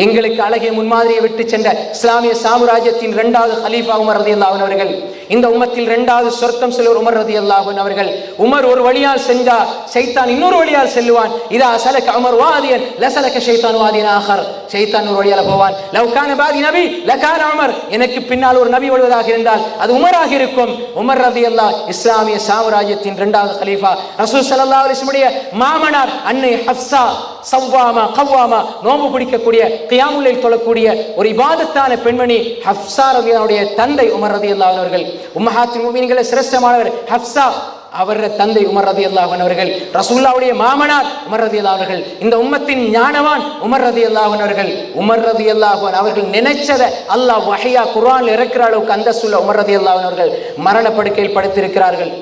எங்களுக்கு அழகிய முன்மாதிரியை விட்டு சென்ற இஸ்லாமிய சாம்ராஜ்யத்தின் 2வது ஹலீஃபா உமர் ரலியல்லாஹு அவர்கள். இந்த உம்மத்தில் 2வது சொர்க்கம் செல்வர் உமர் ரலியல்லாஹு அவர்கள். உமர் ஒரு வழியால் சென்றா ஷைத்தான் இன்னொரு வழியால் செல்லுவான். இதா சலக உமர் வாதியன் லசலக ஷைத்தான் வாதியன் ஆகர். ஷைத்தான் ஒரு வழியால போவான். லவ் கான பாதி நபி லகான உமர், எனக்கு பின்னால் ஒரு நபி வருவதாக இருந்தால் அது உமராக இருக்கும். உமர் ரலியல்லாஹு இஸ்லாமிய சாம்ராஜ்யத்தின் 2வது ஹலீஃபா. ரசூல் ஸல்லல்லாஹு அலைஹி வஸல்லம் உடைய மாமனார் அன்னை ஹஃப்ஸா சவ்வாமா கவ்வாமா, நோம்பு பிடிக்கக்கூடிய கியாமுல் லைல் தொழக்கூடிய ஒரு இபாதத்தான பெண்மணி ஹஃப்ஸா ரலியல்லாஹுடைய தந்தை உமர் ரலியல்லாஹு அவர்கள். உம்மஹாத்துல் முஃமினீன்களே சிரேஷ்டமானவர் ஹஃப்ஸா, அவருடைய தந்தை உமர் ரலியல்லாஹு அவர்கள். ரசூலுல்லாஹ்வுடைய மாமனார் உமர் ரலியல்லாஹு அவர்கள். இந்த உம்மத்தின் ஞானவான் உமர் ரலியல்லாஹு அவர்கள். உமர் ரலியல்லாஹு அவர்கள் நினைச்சதை அல்லாஹ் வஹ்யா குர்ஆன்ல இறக்குற அளவுக்கு அந்தஸ்துள்ள உமர் ரலியல்லாஹு அவர்கள் மரண படுக்கையில் படுத்திருக்கிறார்கள்.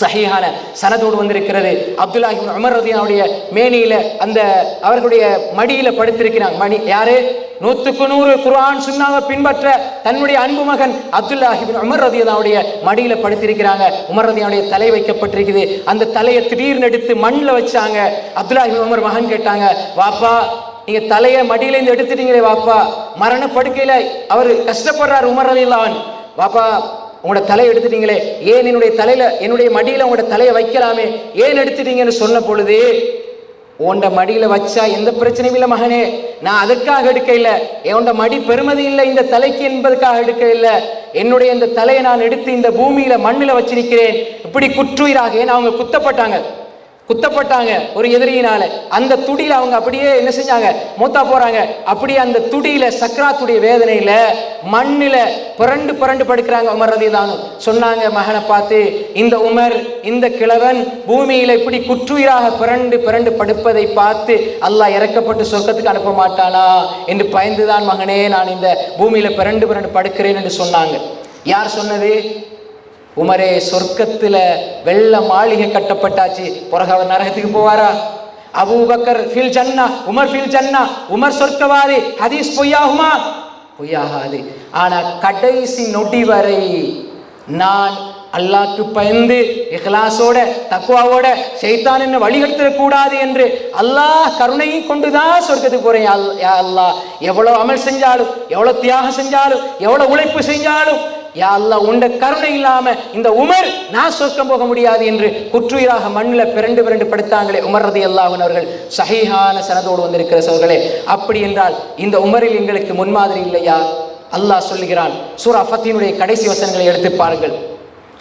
சஹீஹான சனதோடு வந்திருக்கிறது. அப்துல்லாஹ் இப்னு உமர் ரலியல்லாஹுடைய மேனியில அந்த அவர்களுடைய மடியில படுத்திருக்கிறாங்க. மணி யாரு? 100க்கு 100 குர்ஆன் சுன்னாவை பின்பற்ற தன்னுடைய அன்பு மகன் அப்துல்லாஹ் இப்னு உமர் ரலியல்லாஹுடைய மடியில படுத்திருக்கிறாங்க. உமர் ரலியல்லாஹுடைய தலை வைக்கப்பட்டிருக்குது. அந்த தலையை திடீர்னு எடுத்து மண்ணில் வச்சாங்க. அப்துல்லாஹ் இப்னு உமர் மகன் கேட்டாங்க, வாப்பா நீங்க தலையை மடியில இருந்து எடுத்துட்டீங்களே வாப்பா, மரண படுக்கையில அவர் கஷ்டப்படுறார் உமர் ரலியல்லாஹு அன்ஹு, வாப்பா உங்களோட தலையை எடுத்துட்டீங்களே, ஏன் என்னுடைய தலையில என்னுடைய மடியில உங்களோட தலையை வைக்கலாமே, ஏன் எடுத்துட்டீங்கன்னு சொன்ன பொழுது, உண்ட மடியில வச்சா எந்த பிரச்சனையும் இல்லை மகனே, நான் அதற்காக எடுக்க இல்லை, என்னோட மடி பெருமதி இல்லை இந்த தலைக்கு என்பதற்காக எடுக்க இல்லை, என்னுடைய இந்த தலையை நான் எடுத்து இந்த பூமியில மண்ணில வச்சிருக்கிறேன் இப்படி குற்றுயிராக. ஏன்னா அவங்க குத்தப்பட்டாங்க ஒரு எதிரியினால. அந்த துடியில அவங்க அப்படியே என்ன செஞ்சாங்க, மூத்தா போறாங்க. அப்படியே அந்த துடியில சக்ராத்துடைய வேதனையில மண்ணில புரண்டு படுக்கிறாங்க. உமர் ரலியல்லாஹு அன்ஹு சொன்னாங்க மகனை பார்த்து, இந்த உமர் இந்த கிழவன் பூமியில இப்படி குற்றுயிராக புரண்டு படுப்பதை பார்த்து அல்லாஹ் இறக்கப்பட்டு சொர்க்கத்துக்கு அனுப்ப மாட்டானா என்று பயந்துதான் மகனே நான் இந்த பூமியில புரண்டு படுக்கிறேன் என்று சொன்னாங்க. யார் சொன்னது? உமரே, சொர்க்கத்துல வெள்ள மாளிகை கட்டப்பட்டாச்சு, பிறகு அவர் நரகத்துக்கு போவாரா? அபூபக்கர் ஃபில் ஜன்னா, உமர் ஃபில் ஜன்னா, உமர் சொர்க்கவாதி. ஹதீஸ் பொய்யாகுமா? பொய்யாகாது. ஆனா கடைசி நொடி வரை நான் அல்லாஹ்க்கு பயந்து இஹ்லாஸோட தக்வாவோட ஷைத்தான் என்ன வழிகெடுத்துடக் கூடாது என்று அல்லாஹ் கருணையை கொண்டுதான் சொர்க்கத்துக்கு போறேன். யா அல்லாஹ், எவ்வளவு அமல் செஞ்சாலும், எவ்வளவு தியாகம் செஞ்சாலும், எவ்வளவு உழைப்பு செஞ்சாலும், யா அல்லாஹ் உண்ட கருணை இல்லாம இந்த உமர் நான் சொர்க்கம் போக முடியாது என்று குற்றுயிராக மண்ணில் பிறண்டு படுத்தாங்களே உமர் ரலியல்லாஹு அன்ஹு அவர்கள். சஹீஹான சனதோடு வந்திருக்கிற சோர்களே, அப்படி என்றால் இந்த உமரில் எங்களுக்கு முன்மாதிரி இல்லையா? அல்லாஹ் சொல்லுகிறான். சூரா ஃபத்தினுடைய கடைசி வசனங்களை எடுத்து பாருங்கள்.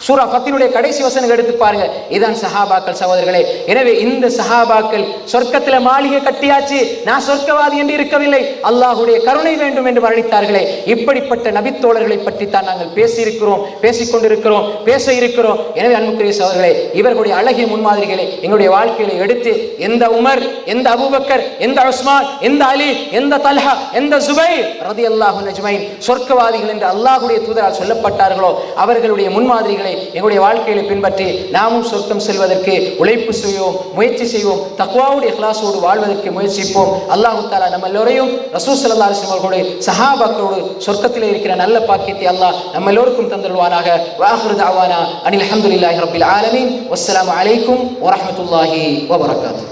சூரா ஃபத்தினுடைய கடைசி வசனங்கள் எடுத்து பாருங்க. இதான் சஹாபாக்கள் சகோதரர்களே. எனவே இந்த சஹாபாக்கள் சொர்க்கத்துல மாளிகை கட்டியாச்சு, நான் சொர்க்கவாதி என்று இருக்கவில்லை, அல்லாஹ்வுடைய கருணை வேண்டும் என்று மரணித்தார்களே. இப்படிப்பட்ட நபித்தோழர்களை பற்றி தான் நாங்கள் பேசிக்கொண்டிருக்கிறோம், பேச இருக்கிறோம். எனவே அன்புக்குரிய சகோதரர்களே, இவர்களுடைய அழகிய முன்மாதிரிகளை எங்களுடைய வாழ்க்கையில எடுத்து எந்த உமர், எந்த அபூபக்கர், எந்த உஸ்மான், எந்த அலி, எந்த தல்ஹா, எந்த ஜுபைர் ரலியல்லாஹு அஜ்மைன் சொர்க்கவாதிகள் என்று அல்லாஹ்வுடைய தூதரால் சொல்லப்பட்டார்களோ அவர்களுடைய முன்மாதிரிகளை எங்களுடைய வாழ்க்கையில பின்பற்றி நாமும் சொர்க்கம் செல்வதற்கு உழைப்பு செய்வோம், முயற்சி செய்வோம், தக்வாவுடைய இஹ்லாஸோடு வாழ்வதற்கு முயற்சிப்போம். அல்லாஹ் தஆலா நம்ம எல்லோரையும் ரசூல் ஸல்லல்லாஹு அலைஹி வஸல்லம் அவர்களுடைய சஹாபாக்களோடு சொர்க்கத்திலே இருக்கிற நல்ல பாக்கியத்தை அல்லாஹ் நம்ம எல்லோருக்கும் தந்தருள்வானாக. வஆகிரு தஅவானா அனில் ஹம்துலில்லாஹி ரப்பில் ஆலமீன். வஸ்ஸலாமு அலைக்கும் வரஹ்மத்துல்லாஹி வபரகாத்துஹு.